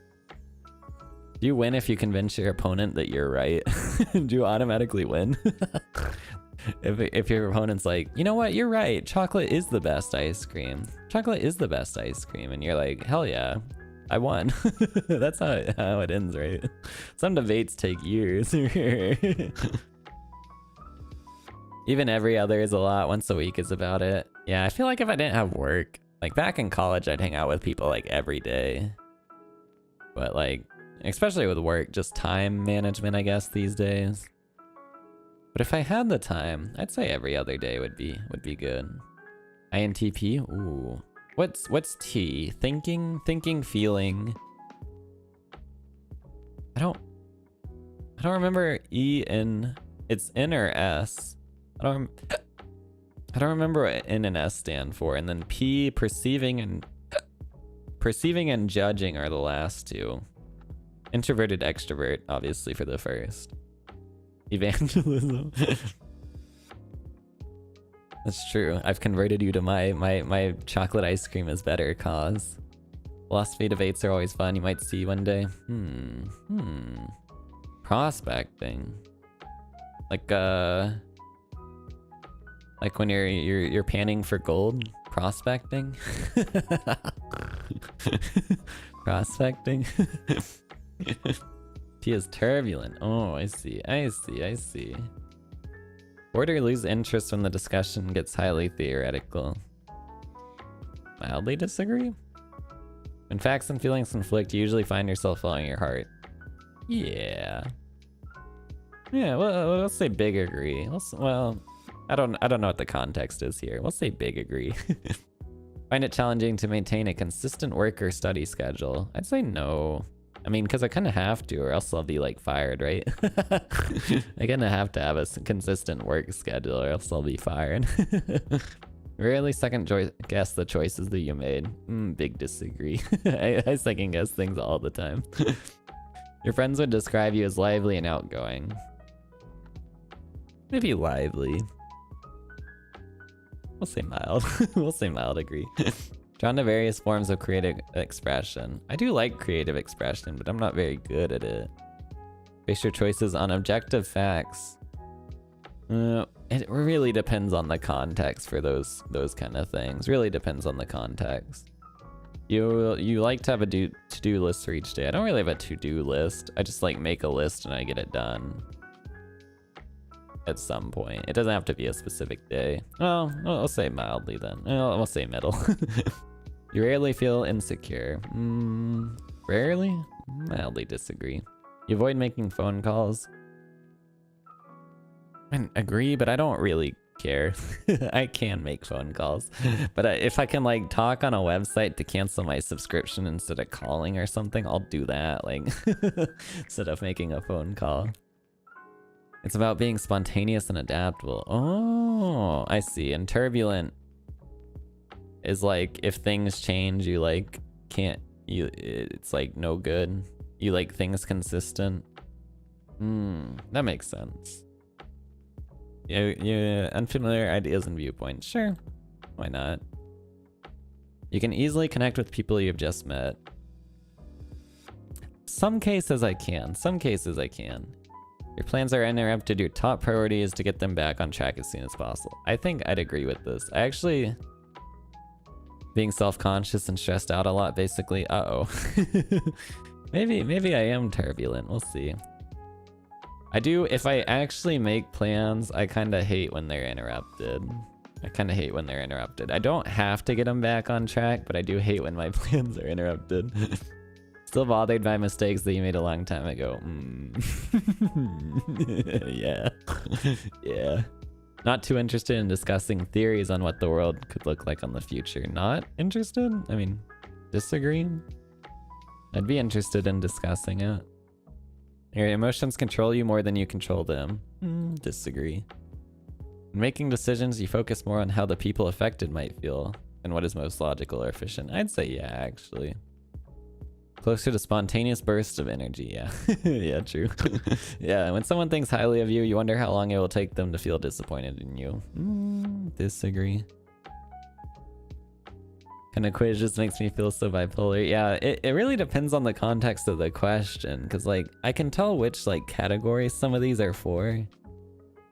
Speaker 1: Do you win if you convince your opponent that you're right? Do you automatically win? If your opponent's like, you know what, you're right, chocolate is the best ice cream. Chocolate is the best ice cream. And you're like, hell yeah, I won. That's how it ends, right? Some debates take years. Even every other is a lot. Once a week is about it. Yeah, I feel like if I didn't have work, like back in college, I'd hang out with people like every day. But like, especially with work, just time management, I guess, these days. But if I had the time, I'd say every other day would be good. INTP? Ooh. What's T? Thinking, feeling. I don't remember E in, it's N or S. I don't remember what N and S stand for. And then P, perceiving and judging are the last two. Introverted, extrovert, obviously for the first. Evangelism. That's true. I've converted you to my chocolate ice cream is better cause. Philosophy debates are always fun. You might see one day. Prospecting. Like when you're panning for gold. Prospecting. Prospecting. He is turbulent. Oh, I see. Order lose interest when the discussion gets highly theoretical. Mildly disagree? When facts and feelings conflict, you usually find yourself following your heart. Yeah. Yeah, well, let's say big agree. Well, I don't know what the context is here. We'll say big agree. Find it challenging to maintain a consistent work or study schedule. I'd say no. I mean, because I kind of have to, or else I'll be like fired, right? I kind of have to have a consistent work schedule, or else I'll be fired. Rarely second guess the choices that you made. Big disagree. I second guess things all the time. Your friends would describe you as lively and outgoing. Maybe lively. We'll say mild. We'll say mild agree. Drawn to various forms of creative expression. I do like creative expression, but I'm not very good at it. Base your choices on objective facts. It really depends on the context for those kind of things. Really depends on the context. You like to have a to-do list for each day. I don't really have a to-do list. I just like make a list and I get it done. At some point. It doesn't have to be a specific day. Well, I'll say mildly then. I'll say middle. You rarely feel insecure. Rarely? Mildly disagree. You avoid making phone calls. I agree, but I don't really care. I can make phone calls. But if I can like talk on a website to cancel my subscription instead of calling or something, I'll do that. Like instead of making a phone call. It's about being spontaneous and adaptable. Oh, I see. And turbulent is like if things change, you like can't. It's like no good. You like things consistent. That makes sense. Yeah, unfamiliar ideas and viewpoints. Sure, why not? You can easily connect with people you've just met. Some cases I can. Some cases I can. Your plans are interrupted. Your top priority is to get them back on track as soon as possible. I think I'd agree with this. I actually being self-conscious and stressed out a lot, basically. Uh-oh. maybe I am turbulent. We'll see. I do, if I actually make plans, I kind of hate when they're interrupted. I don't have to get them back on track, but I do hate when my plans are interrupted. Still bothered by mistakes that you made a long time ago. Yeah. Yeah. Not too interested in discussing theories on what the world could look like in the future. Not interested? I mean, disagree? I'd be interested in discussing it. Your emotions control you more than you control them. Disagree. In making decisions, you focus more on how the people affected might feel than what is most logical or efficient. I'd say yeah, actually. Closer to spontaneous bursts of energy, yeah. Yeah, true. Yeah, when someone thinks highly of you, you wonder how long it will take them to feel disappointed in you. Disagree. Kind of quiz just makes me feel so bipolar. Yeah, it really depends on the context of the question, because like I can tell which like categories some of these are for,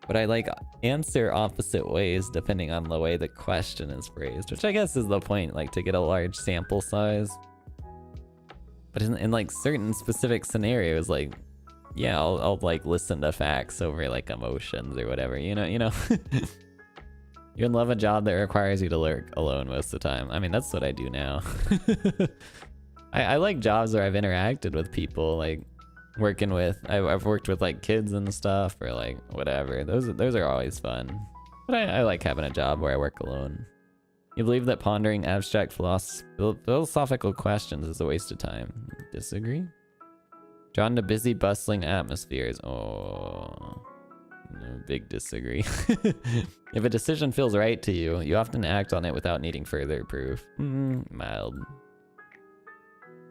Speaker 1: but I like answer opposite ways depending on the way the question is phrased, which I guess is the point, like to get a large sample size. But in like certain specific scenarios, like, yeah, I'll like listen to facts over like emotions or whatever, you know. You love a job that requires you to lurk alone most of the time. I mean, that's what I do now. I like jobs where I've interacted with people, like working with, I've worked with like kids and stuff or like whatever. Those are always fun. But I like having a job where I work alone. You believe that pondering abstract philosophical questions is a waste of time. Disagree? Drawn to busy, bustling atmospheres. Oh, no, big disagree. If a decision feels right to you, you often act on it without needing further proof. Mild.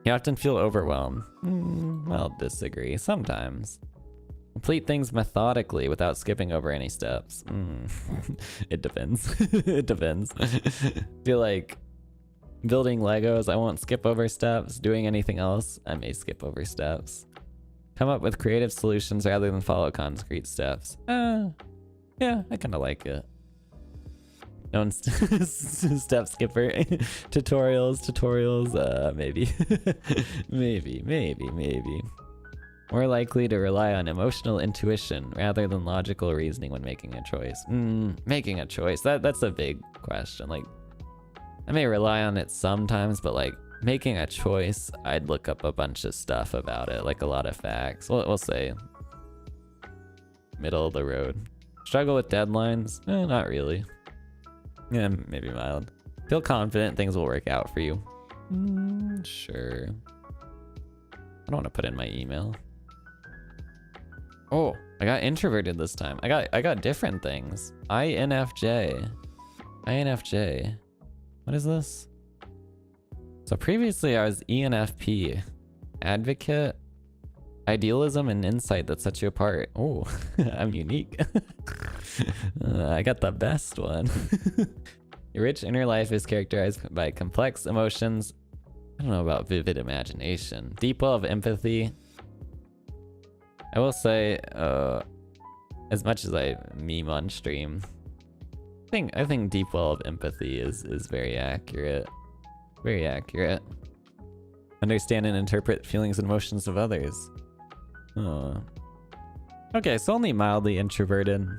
Speaker 1: You often feel overwhelmed. Mild disagree. Sometimes. Complete things methodically without skipping over any steps. It depends. It depends. Feel like building Legos, I won't skip over steps. Doing anything else, I may skip over steps. Come up with creative solutions rather than follow concrete steps. Yeah, I kind of like it. Known step skipper. Tutorials, maybe. Maybe. More likely to rely on emotional intuition rather than logical reasoning when making a choice. Making a choice. That's a big question. Like, I may rely on it sometimes, but like making a choice, I'd look up a bunch of stuff about it, like a lot of facts. We'll say middle of the road. Struggle with deadlines? Not really. Yeah, maybe mild. Feel confident things will work out for you. Sure. I don't want to put in my email. Oh, I got introverted this time. I got different things. INFJ. What is this? So previously I was ENFP. Advocate. Idealism and insight that sets you apart. Oh, I'm unique. I got the best one. Your rich inner life is characterized by complex emotions. I don't know about vivid imagination. Deep well of empathy. I will say, as much as I meme on stream, I think deep well of empathy is very accurate. Very accurate. Understand and interpret feelings and emotions of others. Okay, so only mildly introverted.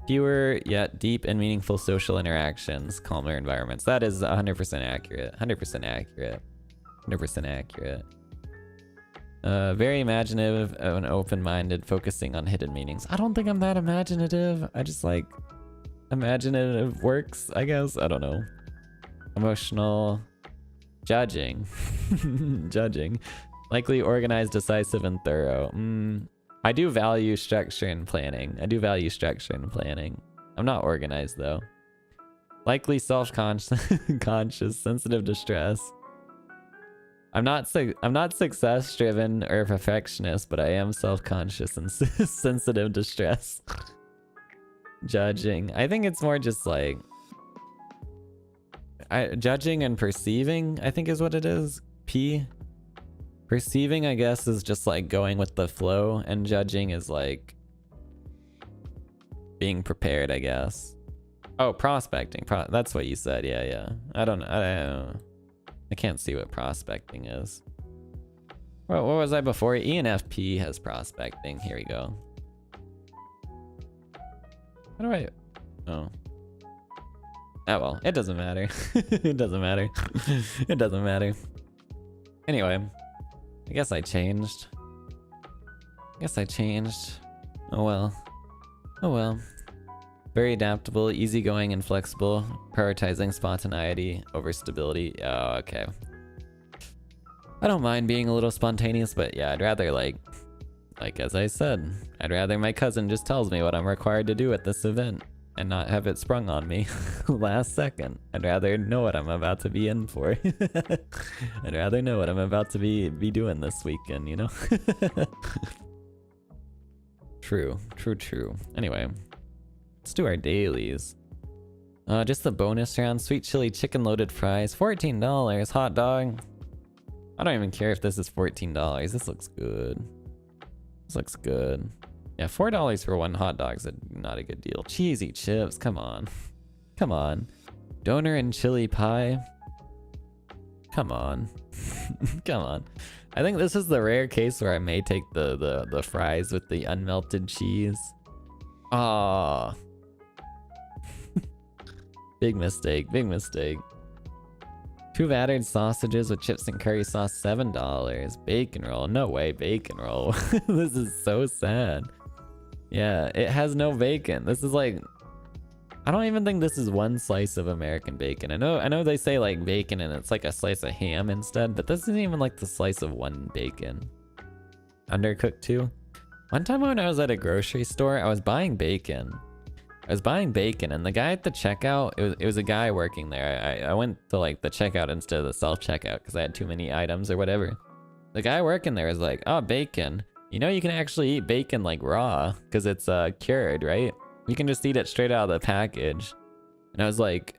Speaker 1: Fewer yet deep and meaningful social interactions, calmer environments. That is 100% accurate. 100% accurate. 100% accurate. Very imaginative and open-minded, focusing on hidden meanings. I don't think I'm that imaginative. I just like imaginative works, I guess. I don't know. Emotional. Judging. Judging. Likely organized, decisive, and thorough. I do value structure and planning. I'm not organized though. Likely self-conscious, sensitive to stress. I'm not success-driven or perfectionist, but I am self-conscious and sensitive to stress. Judging. I think it's more just like judging and perceiving, I think is what it is. Perceiving, I guess, is just like going with the flow, and judging is like being prepared, I guess. Oh, prospecting. That's what you said. Yeah. I can't see what prospecting is. What was I before? ENFP has prospecting. Here we go. How do I... Oh. Oh well, it doesn't matter. It doesn't matter. It doesn't matter. Anyway, I guess I changed. Oh well. Oh well. Very adaptable, easygoing, and flexible. Prioritizing spontaneity over stability. Oh, okay. I don't mind being a little spontaneous, but yeah, I'd rather like as I said, I'd rather my cousin just tells me what I'm required to do at this event and not have it sprung on me last second. I'd rather know what I'm about to be in for. I'd rather know what I'm about to be doing this weekend, you know? True. Anyway, let's do our dailies. Just the bonus round, sweet chili chicken loaded fries, $14, hot dog. I don't even care if this is $14. This looks good. Yeah, $4 for one hot dog's not a good deal. Cheesy chips, come on. Donor and chili pie. Come on. I think this is the rare case where I may take the fries with the unmelted cheese. Ah. Big mistake. 2 battered sausages with chips and curry sauce, $7. Bacon roll. No way, bacon roll. This is so sad. Yeah, it has no bacon. This is like, I don't even think this is one slice of American bacon. I know they say like bacon and it's like a slice of ham instead, but this isn't even like the slice of one bacon. Undercooked too. One time when I was at a grocery store, I was buying bacon and the guy at the checkout, it was a guy working there. I went to like the checkout instead of the self-checkout because I had too many items or whatever. The guy working there is like, oh, bacon. You know you can actually eat bacon like raw because it's cured, right? You can just eat it straight out of the package. And I was like,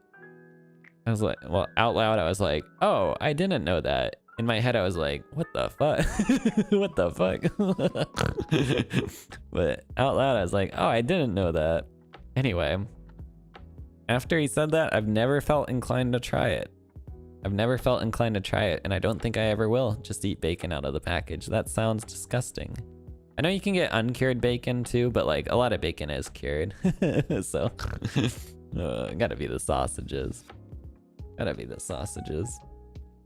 Speaker 1: well, out loud I was like, oh, I didn't know that. In my head I was like, what the fuck? What the fuck? But out loud I was like, oh, I didn't know that. Anyway, after he said that, I've never felt inclined to try it. And I don't think I ever will. Just eat bacon out of the package. That sounds disgusting. I know you can get uncured bacon too, but like a lot of bacon is cured. So, gotta be the sausages.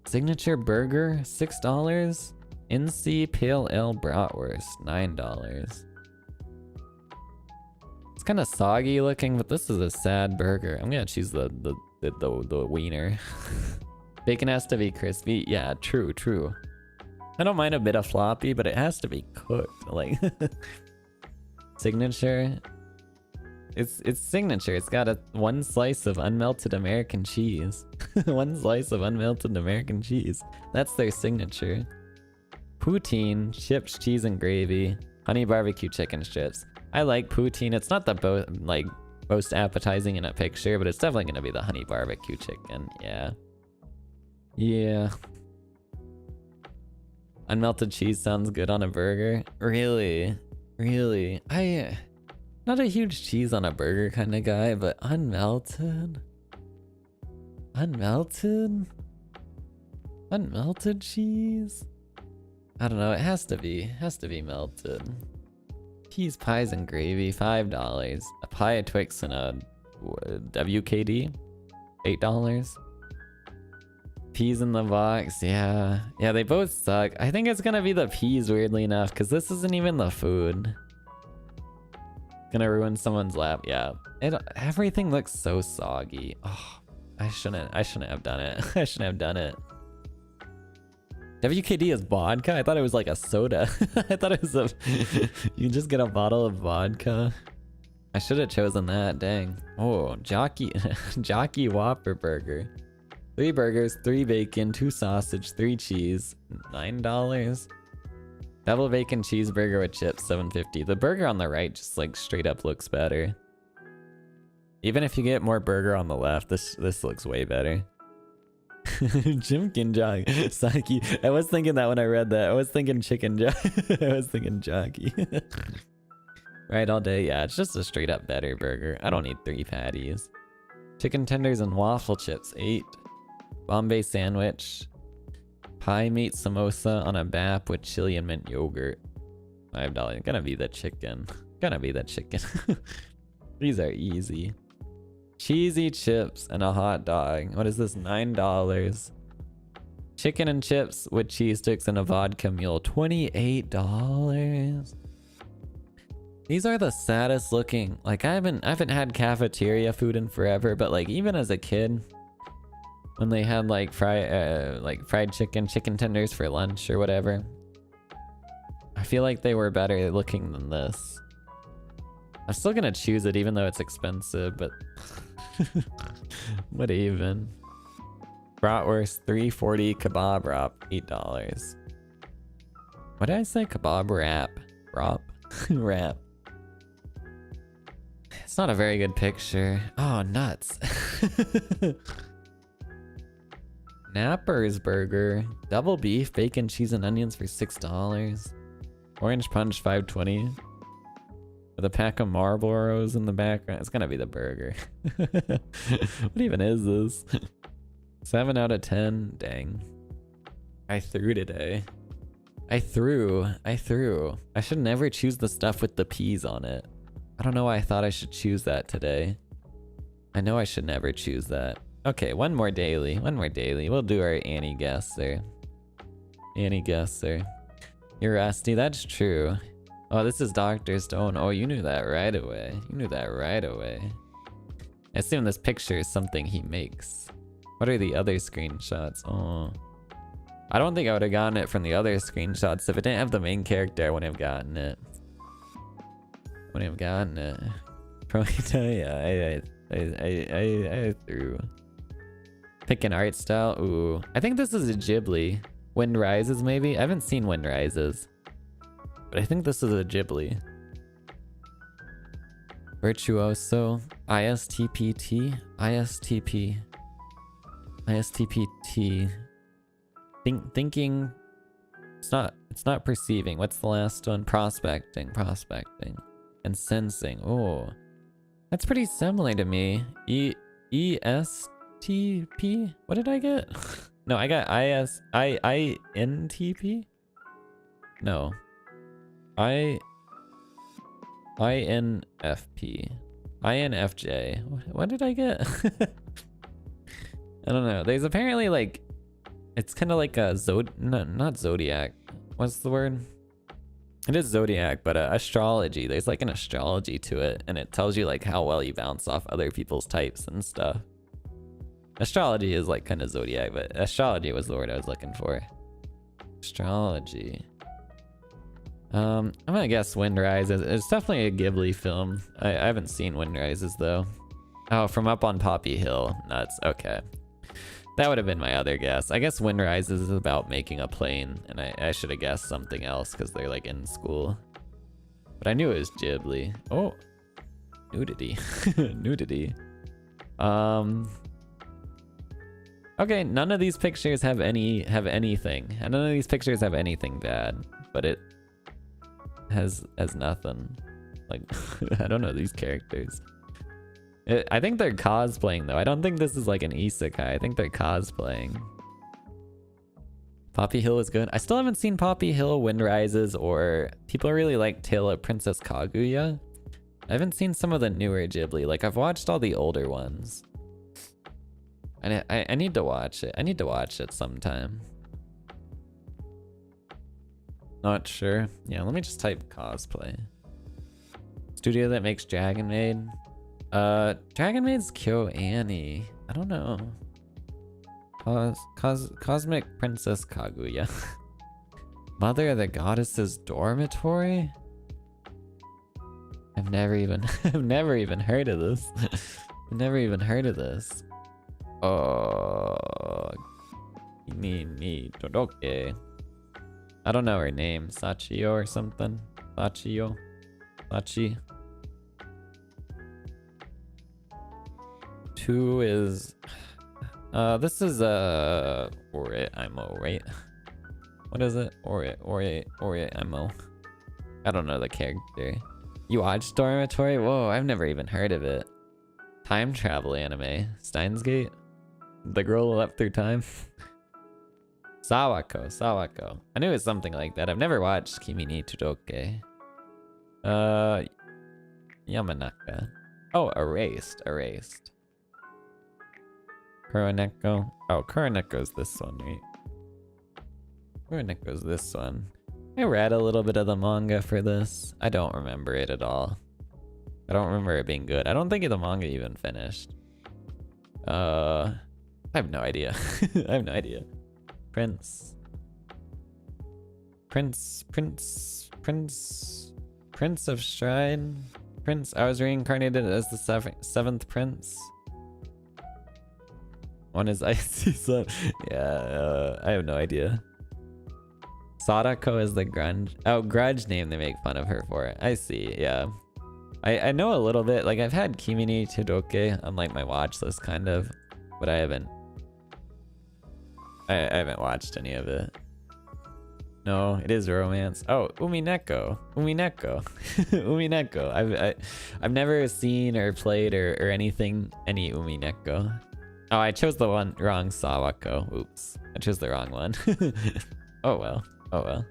Speaker 1: Signature burger, $6. NC Pale Ale Bratwurst, $9. It's kind of soggy looking, but this is a sad burger. I'm gonna choose the wiener. Bacon has to be crispy. Yeah, true. I don't mind a bit of floppy, but it has to be cooked. Like signature. It's signature. It's got one slice of unmelted American cheese. One slice of unmelted American cheese. That's their signature. Poutine, chips, cheese, and gravy. Honey barbecue chicken strips. I like poutine. It's not the most appetizing in a picture, but it's definitely gonna be the honey barbecue chicken. Yeah. Unmelted cheese sounds good on a burger. Really? I not a huge cheese on a burger kind of guy, but unmelted cheese. I don't know. It has to be melted. Peas, pies, and gravy, $5. A pie, a Twix, and a WKD, $8. Peas in the box, yeah, they both suck. I think it's gonna be the peas, weirdly enough, because this isn't even the food. Gonna ruin someone's lap, yeah. Everything looks so soggy. Oh, I shouldn't have done it. WKD is vodka? I thought it was like a soda. I thought it was you can just get a bottle of vodka. I should have chosen that, dang. Oh, Jockey Whopper Burger. 3 burgers, 3 bacon, 2 sausage, 3 cheese, $9. Double bacon cheeseburger with chips, $7.50. The burger on the right just like straight up looks better. Even if you get more burger on the left, this looks way better. Chimkin jockey. Saki. I was thinking that when I read that. I was thinking chicken jockey. I was thinking jockey. Right all day. Yeah, it's just a straight up better burger. I don't need 3 patties. Chicken tenders and waffle chips, $8. Bombay sandwich. Pie meat samosa on a bap with chili and mint yogurt, $5. Gonna be the chicken. These are easy. Cheesy chips and a hot dog. What is this? $9. Chicken and chips with cheese sticks and a vodka mule. $28. These are the saddest looking. Like I haven't had cafeteria food in forever, but like even as a kid, when they had like fried chicken tenders for lunch or whatever, I feel like they were better looking than this. I'm still gonna choose it even though it's expensive, but what even? Bratwurst $3.40, kebab wrap $8. What did I say? Kebab wrap. Wrap. It's not a very good picture. Oh, nuts. Napper's burger. Double beef, bacon, cheese, and onions for $6. Orange punch $5.20. With a pack of Marlboros in the background. It's gonna be the burger. What even is this? 7 out of 10. Dang. I threw today. I threw. I should never choose the stuff with the peas on it. I don't know why I thought I should choose that today. I know I should never choose that. Okay, one more daily. We'll do our Annie guesser. You're rusty, that's true. Oh, this is Dr. Stone. Oh, you knew that right away. I assume this picture is something he makes. What are the other screenshots? Oh. I don't think I would have gotten it from the other screenshots. If it didn't have the main character, I wouldn't have gotten it. Yeah, I threw. Pick an art style. Ooh. I think this is a Ghibli. Wind Rises, maybe? I haven't seen Wind Rises. But I think this is a Ghibli. Virtuoso. ISTPT. Thinking. It's not perceiving. What's the last one? Prospecting. And sensing. Oh. That's pretty similar to me. ESTP? What did I get? No, I got INTP? No. INFP. INFJ. What did I get? I don't know. There's apparently like, it's kind of like a not zodiac. What's the word? It is zodiac, but astrology. There's like an astrology to it, and it tells you like how well you bounce off other people's types and stuff. Astrology is like kind of zodiac, but astrology was the word I was looking for. Astrology. I'm gonna guess Wind Rises. It's definitely a Ghibli film. I haven't seen Wind Rises though. Oh, from up on Poppy Hill. Nuts. Okay. That would have been my other guess. I guess Wind Rises is about making a plane, and I should have guessed something else because they're like in school. But I knew it was Ghibli. Oh, nudity. Nudity. Okay, none of these pictures have anything. And none of these pictures have anything bad, but it has nothing. Like, I don't know these characters. I think they're cosplaying though. I don't think this is like an isekai. I think they're cosplaying. Poppy Hill is good. I still haven't seen Poppy Hill, Wind Rises, or people really like Tale of Princess Kaguya. I haven't seen some of the newer Ghibli. Like I've watched all the older ones. And I need to watch it. I need to watch it sometime. Not sure. Yeah, let me just type cosplay. Studio that makes Dragon Maid. Dragon Maid's KyoAni. I don't know. Cosmic Princess Kaguya. Mother of the Goddesses Dormitory? I've never even heard of this. I've never even heard of this. Oh, ni Todoke. I don't know her name. Sachio or something. Sachi. Two is this is Imo, right? What is it? Imo. I don't know the character. You watched Dormitory? Whoa, I've never even heard of it. Time travel anime. Steins Gate? The girl who left through time? Sawako. I knew it was something like that. I've never watched Kimi ni Todoke. Yamanaka. Oh, Erased. Kuroneko. Oh, Kuroneko's this one, right? Where goes this one? I read a little bit of the manga for this. I don't remember it at all. I don't remember it being good. I don't think the manga even finished. I have no idea. I have no idea. Prince of Stride. Prince. I was reincarnated as the seventh prince. One is icy sun. Yeah, I have no idea. Sadako is the grunge. Oh, grudge name they make fun of her for it. I see, yeah. I know a little bit. Like, I've had Kimi ni Todoke on like my watch list kind of, but I haven't watched any of it. No, it is romance. Oh, Umineko. Umineko. I've never seen or played or anything any Umineko. Oh, I chose the wrong Sawako. Oops. I chose the wrong one. Oh well. Oh well.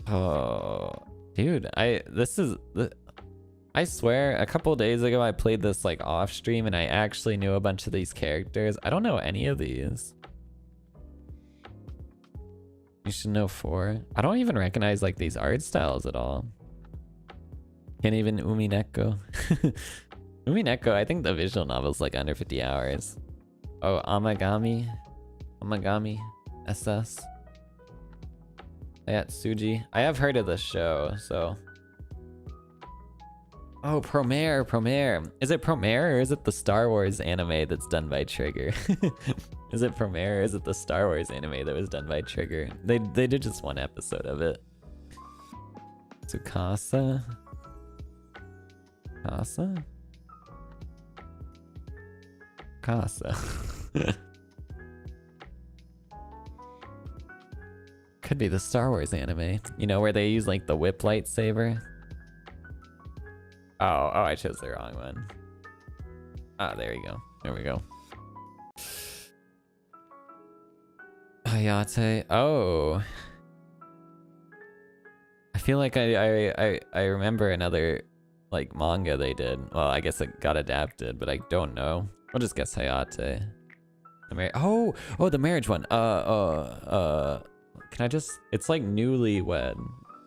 Speaker 1: Oh, dude, I swear a couple days ago I played this like off stream and I actually knew a bunch of these characters. I don't know any of these. You should know 4. I don't even recognize like these art styles at all. Can't even Umineko. Umineko, I think the visual novel is like under 50 hours. Oh, Amagami SS. Ayatsuji. I have heard of this show, so. Oh, Promare. Is it Promare or is it the Star Wars anime that's done by Trigger? Is it Promare or is it the Star Wars anime that was done by Trigger? They did just one episode of it. Tsukasa? Casa. Could be the Star Wars anime. You know, where they use like the whip lightsaber. Oh, I chose the wrong one. Ah, there you go. There we go. Hayate. Oh. I feel like I remember another like manga they did. Well, I guess it got adapted, but I don't know. I'll just guess Hayate. The the marriage one. Can I just? It's like newlywed.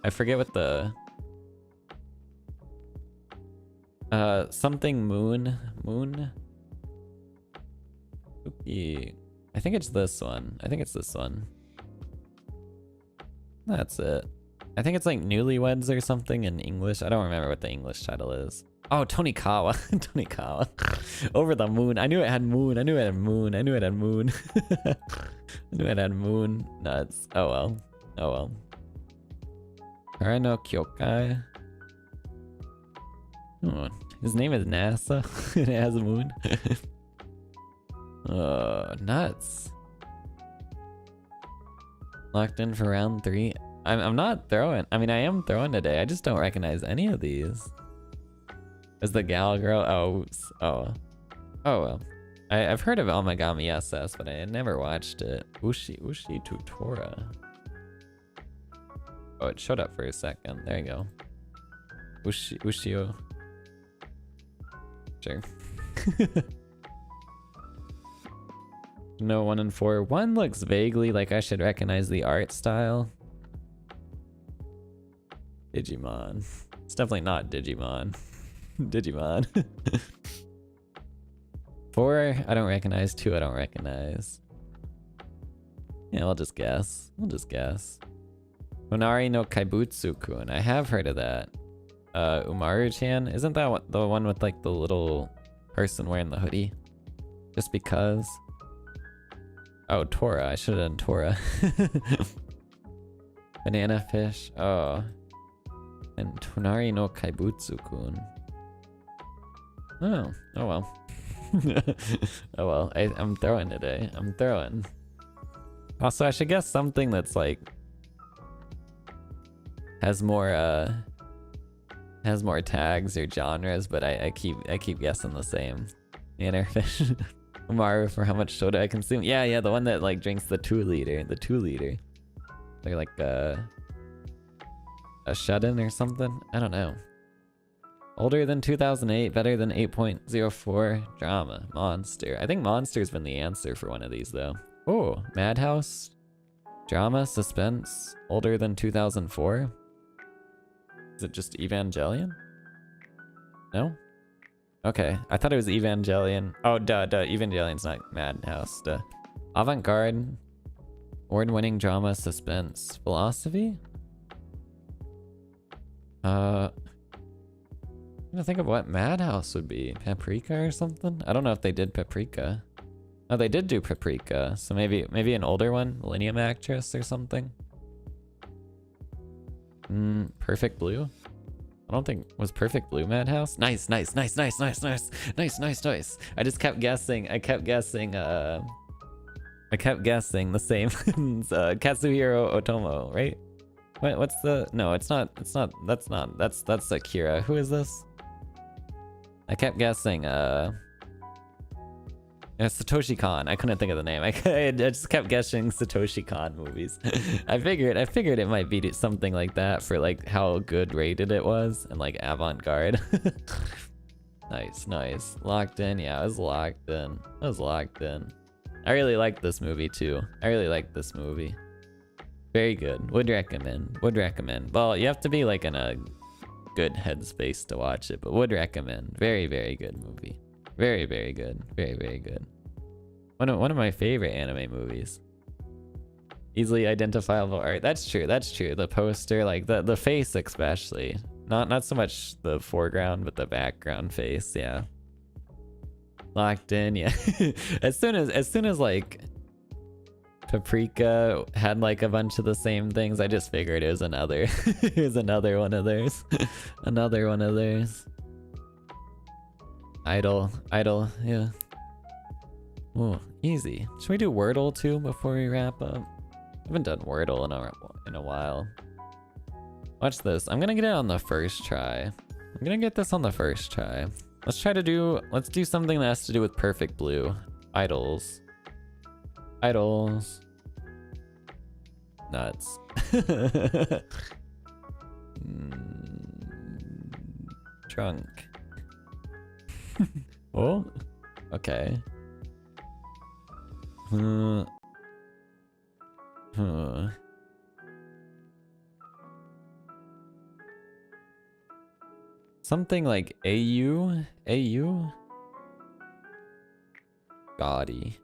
Speaker 1: I forget what the. Something moon. Oops. I think it's this one. That's it. I think it's like newlyweds or something in English. I don't remember what the English title is. Oh, Tonikawa. Tonikawa. Over the moon. I knew it had moon. I knew it had moon. Nuts. Oh well. Kara no Kyokai. Oh, his name is NASA. It has a moon. Nuts. Locked in for round 3. I'm not throwing. I mean, I am throwing today. I just don't recognize any of these. Is the gal girl? Oh, oops. Oh well. I've heard of Omagami SS, but I had never watched it. Ushi Tutora. Oh, it showed up for a second. There you go. Ushio. Sure. No, 1 and 4. 1 looks vaguely like I should recognize the art style. Digimon. It's definitely not Digimon. Digimon. 4, I don't recognize. 2, I don't recognize. Yeah, I'll just guess. Onari no Kaibutsu-kun. I have heard of that. Umaru-chan. Isn't that the one with like the little person wearing the hoodie? Just because. Oh, Tora. I should have done Tora. Banana fish. Oh. And Tonari no Kaibutsu-kun. Oh well. Oh well. I'm throwing today. Also, I should guess something that's like has more tags or genres, but I keep guessing the same. Bannerfish. Umaru for how much soda I consume. Yeah, the one that like drinks the 2 liter. They're like a shut-in or something. I don't know. Older than 2008, better than 8.04. Drama, monster. I think monster's been the answer for one of these though. Oh, Madhouse. Drama, suspense, older than 2004? Is it just Evangelion? No? Okay, I thought it was Evangelion. Oh, duh, Evangelion's not Madhouse, duh. Avant-garde, award-winning drama, suspense, philosophy? I'm trying to think of what Madhouse would be. Paprika or something? I don't know if they did Paprika. Oh, they did do Paprika, so maybe an older one, Millennium Actress or something. Perfect Blue. I don't think was Perfect Blue Madhouse. Nice. I just kept guessing. I kept guessing the same. Katsuhiro Otomo, right? What's the? No, it's not. That's Akira. Who is this? I kept guessing. Satoshi Kon. I couldn't think of the name. I just kept guessing Satoshi Kon movies. I figured it might be something like that for like how good rated it was and like avant-garde. Nice. Locked in. Yeah, I was locked in. I really liked this movie too. Very good. Would recommend. Well, you have to be like in a good headspace to watch it, but would recommend. Very good movie. Very good. Very good. One of my favorite anime movies. Easily identifiable art. That's true. The poster, like the face especially. Not so much the foreground, but the background face, yeah. Locked in, yeah. as soon as like Paprika had like a bunch of the same things, I just figured it was another another one of theirs. Idol, yeah. Oh, easy. Should we do Wordle too before we wrap up? I haven't done Wordle in a while. Watch this. I'm gonna get it on the first try. I'm gonna get this on the first try. Let's do something that has to do with Perfect Blue. Idols. Nuts. Trunk. Oh, okay. Something like AU? Gaudy.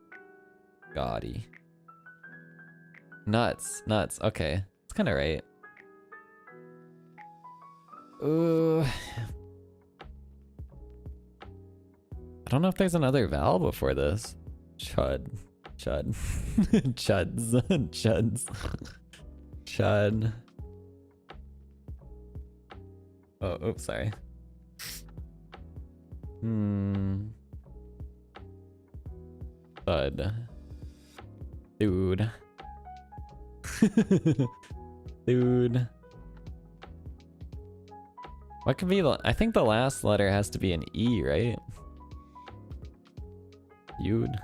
Speaker 1: Nuts. Okay, it's kind of right. I don't know if there's another vowel before this. Chud. Chuds. Chud. Oh, oops, sorry. Bud. Dude. Dude. What could be I think the last letter has to be an E, right? You'd.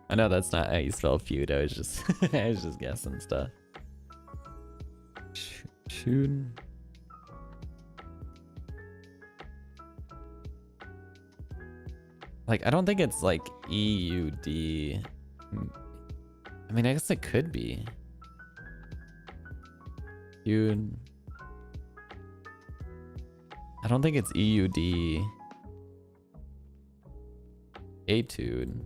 Speaker 1: I know that's not how you spell feud. I was just guessing stuff. Shoot. Like, I don't think it's like EUD. I mean, I guess it could be. Dude. I don't think it's EUD. Etude.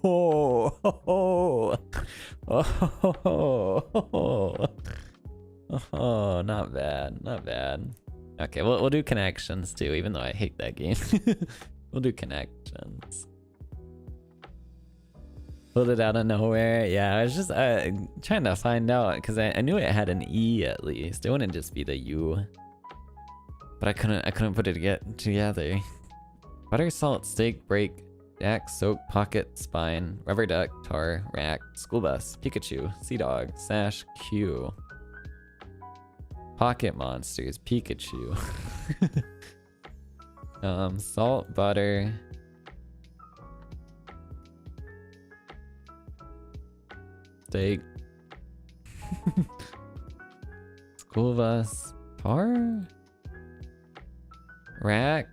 Speaker 1: Oh, not bad. Okay, we'll do connections too, even though I hate that game. We'll do connections. Pulled it out of nowhere. Yeah, I was just trying to find out because I knew it had an E at least. It wouldn't just be the U. But I couldn't put it together. Butter, salt, steak, break, jack, soak, pocket, spine, rubber duck, tar, rack, school bus, Pikachu, sea dog, sash, Q. Pocket monsters, Pikachu. Salt, butter. steak. School bus. Car? Rack,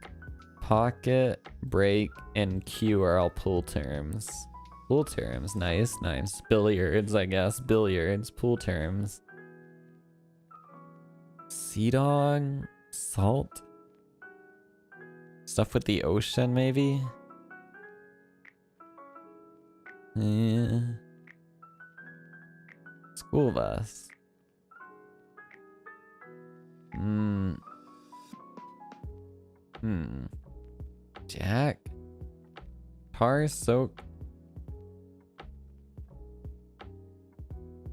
Speaker 1: pocket, break, and queue are all pool terms. Pool terms, nice, nice. Billiards, I guess. Billiards, pool terms. Sea dog, salt. Stuff with the ocean, maybe? Yeah. School bus. Jack? Tar soak?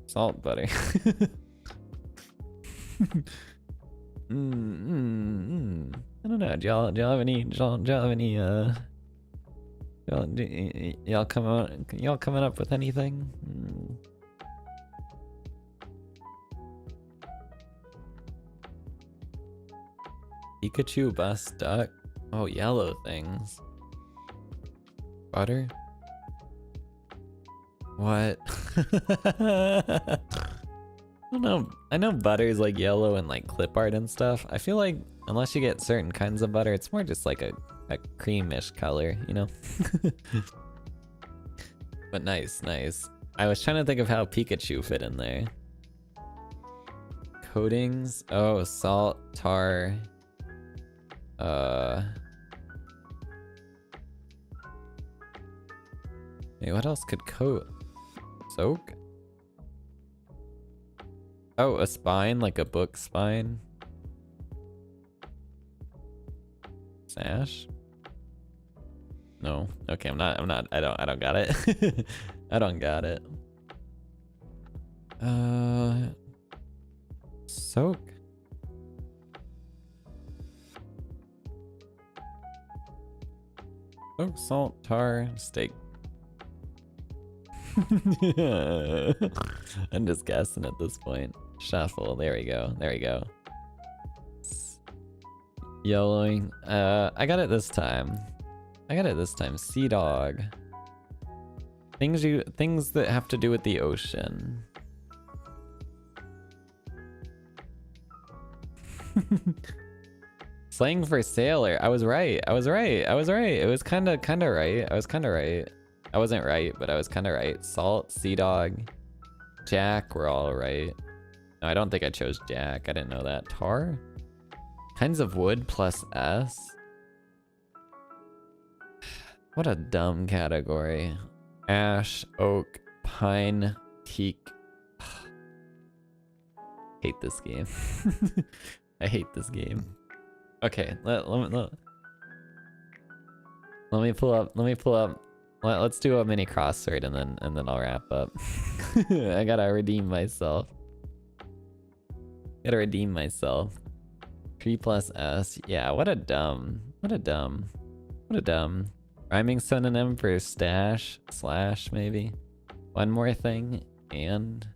Speaker 1: Salt butter. I don't know. Do y'all have any? Y'all coming up with anything? Pikachu bus duck. Oh, yellow things. Butter. What? I don't know. I know butter's like yellow and like clip art and stuff. I feel like unless you get certain kinds of butter, it's more just like a creamish color, you know? But nice, nice. I was trying to think of how Pikachu fit in there. Coatings. Oh, salt, tar. Hey, what else could coat? Soak? Oh, a spine, like a book spine. Sash? No. Okay, I don't got it. I don't got it. Soak? Soak, salt, tar, steak. I'm just guessing at this point. Shuffle. There we go. There we go. Yellowing. I got it this time. Sea dog. Things that have to do with the ocean. Slang for sailor. I was right. It was kind of right. I wasn't right, but I was kind of right. Salt, sea dog, Jack, we're all right. No, I don't think I chose Jack. I didn't know that. Tar? Kinds of wood plus S? What a dumb category. Ash, oak, pine, teak. Hate this game. I hate this game. Okay, let me pull up. Let's do a mini crossword and then I'll wrap up. I gotta redeem myself. 3 plus S. Yeah, what a dumb. Rhyming synonym for stash, slash maybe. One more thing, and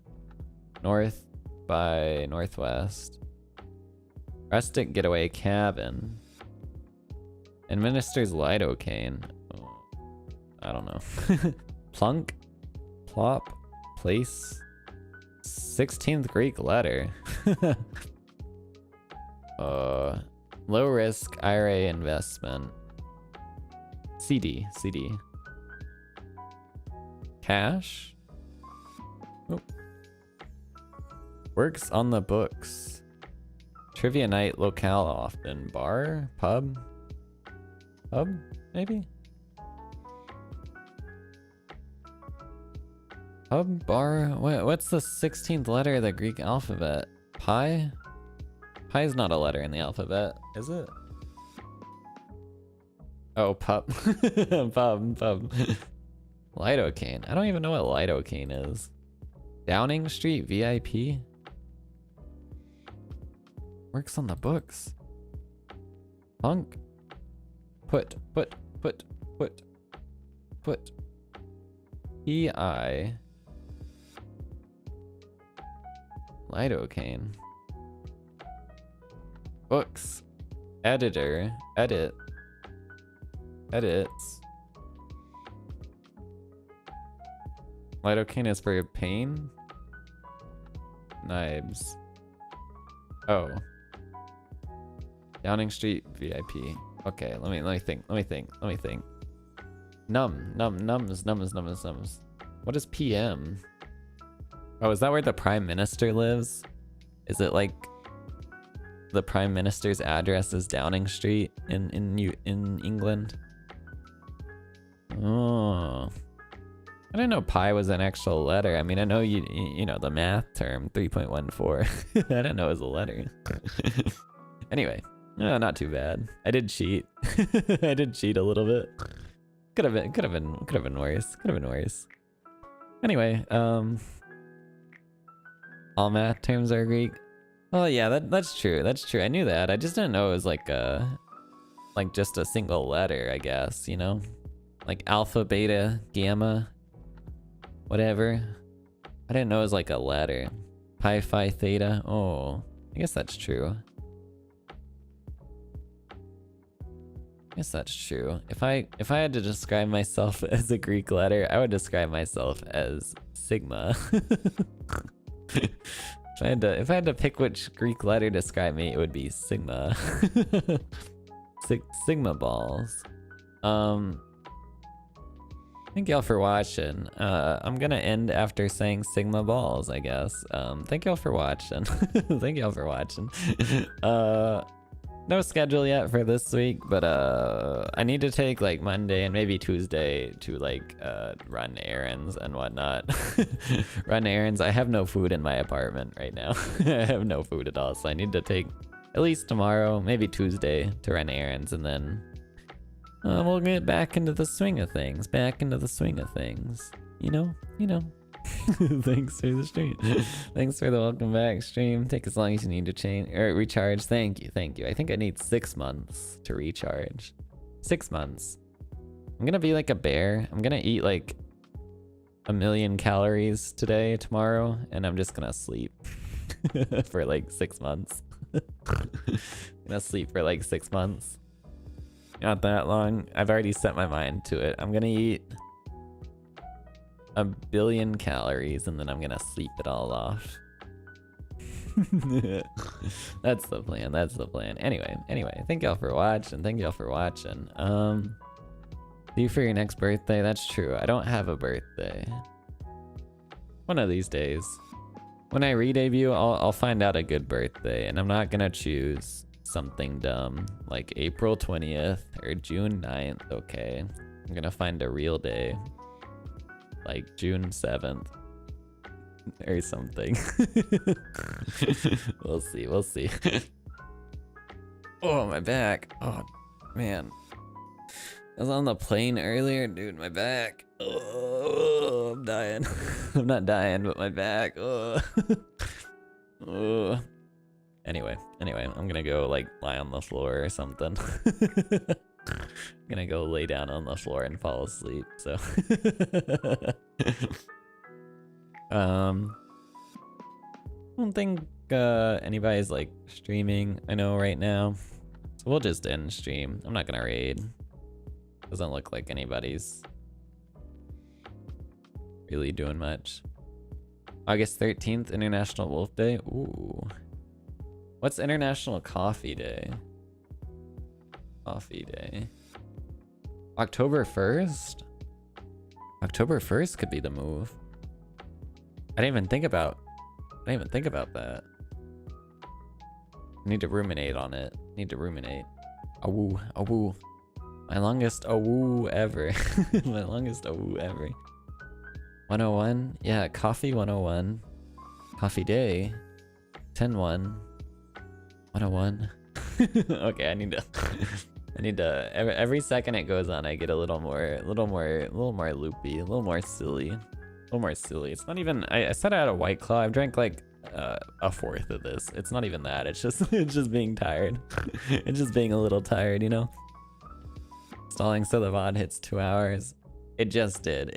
Speaker 1: north by northwest. Rustic getaway cabin. Administers lidocaine. Oh, I don't know. Plunk, plop, place. 16th Greek letter. Low risk IRA investment. CD. Cash. Oh. Works on the books. Trivia night locale often. Bar? Pub? Maybe? Pub? Bar? What's the 16th letter of the Greek alphabet? Pi? Pi is not a letter in the alphabet, is it? Oh, pub. Pub. Lidocaine. I don't even know what lidocaine is. Downing Street VIP? Works on the books. Punk. Put. PI. Lidocaine. Books. Editor. Edits.
Speaker 2: Lidocaine is for pain. Knives. Oh. Downing Street VIP. Okay, let me think. Nums. What is PM? Oh, is that where the Prime Minister lives? Is it like the Prime Minister's address is Downing Street in England? Oh. I didn't know pi was an actual letter. I mean, I know you know the math term 3.14. I didn't know it was a letter. Anyway, no, not too bad. I did cheat. I did cheat a little bit. Could have been worse. Anyway, all math terms are Greek. Oh yeah, that's true. I knew that. I just didn't know it was like just a single letter, I guess, you know? Like alpha, beta, gamma, whatever. I didn't know it was like a letter. Pi, phi, theta. Oh, I guess that's true. If I had to describe myself as a Greek letter, I would describe myself as sigma. If I had to pick which Greek letter to describe me, it would be sigma. Sigma balls. Thank y'all for watching. I'm gonna end after saying Sigma balls, I guess. Thank y'all for watching. No schedule yet for this week, but I need to take like Monday and maybe Tuesday to like run errands and whatnot. Run errands. I have no food in my apartment right now. I have no food at all, so I need to take at least tomorrow, maybe Tuesday, to run errands, and then we'll get back into the swing of things. You know. Thanks for the stream. Thanks for the welcome back stream. Take as long as you need to change or recharge. Thank you. I think I need 6 months to recharge. 6 months. I'm gonna be like a bear. I'm gonna eat like 1,000,000 calories today, tomorrow, and I'm just gonna sleep for like 6 months. Gonna sleep for like 6 months. Not that long. I've already set my mind to it. I'm gonna eat 1 billion calories and then I'm gonna sleep it all off. That's the plan. Anyway, thank y'all for watching. See you for your next birthday. That's true. I don't have a birthday. One of these days. When I re-debut, I'll find out a good birthday, and I'm not gonna choose something dumb like April 20th or June 9th. Okay, I'm gonna find a real day like June 7th or something. We'll see. Oh, my back. Oh man, I was on the plane earlier, dude. My back. Oh, I'm dying. I'm not dying, but my back. Oh. Oh. Anyway, I'm gonna go like lie on the floor or something. I'm gonna go lay down on the floor and fall asleep, so. I don't think anybody's like streaming, I know, right now. So we'll just end stream. I'm not gonna raid. Doesn't look like anybody's really doing much. August 13th, International Wolf Day. Ooh. What's International Coffee Day? October 1st? October 1st could be the move. I didn't even think about that. I need to ruminate on it. Awoo. My longest awoo ever. 101? Yeah, coffee 101. Coffee day. 10-1. 101. Okay, I need to every second it goes on I get a little more loopy, a little more silly. It's not even I said I had a White Claw. I've drank like a fourth of this. It's not even that. It's just being tired. It's just being a little tired, you know. Stalling so the VOD hits 2 hours. It just did.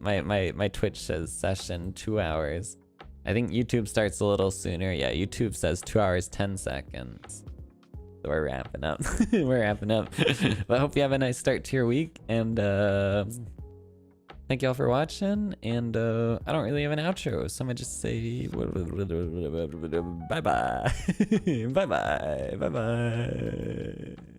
Speaker 2: My Twitch says session 2 hours. I think YouTube starts a little sooner. Yeah, YouTube says 2 hours 10 seconds. So we're wrapping up. But I hope you have a nice start to your week, and Thank y'all for watching, and I don't really have an outro, so I'm gonna just say bye bye, bye bye, bye bye.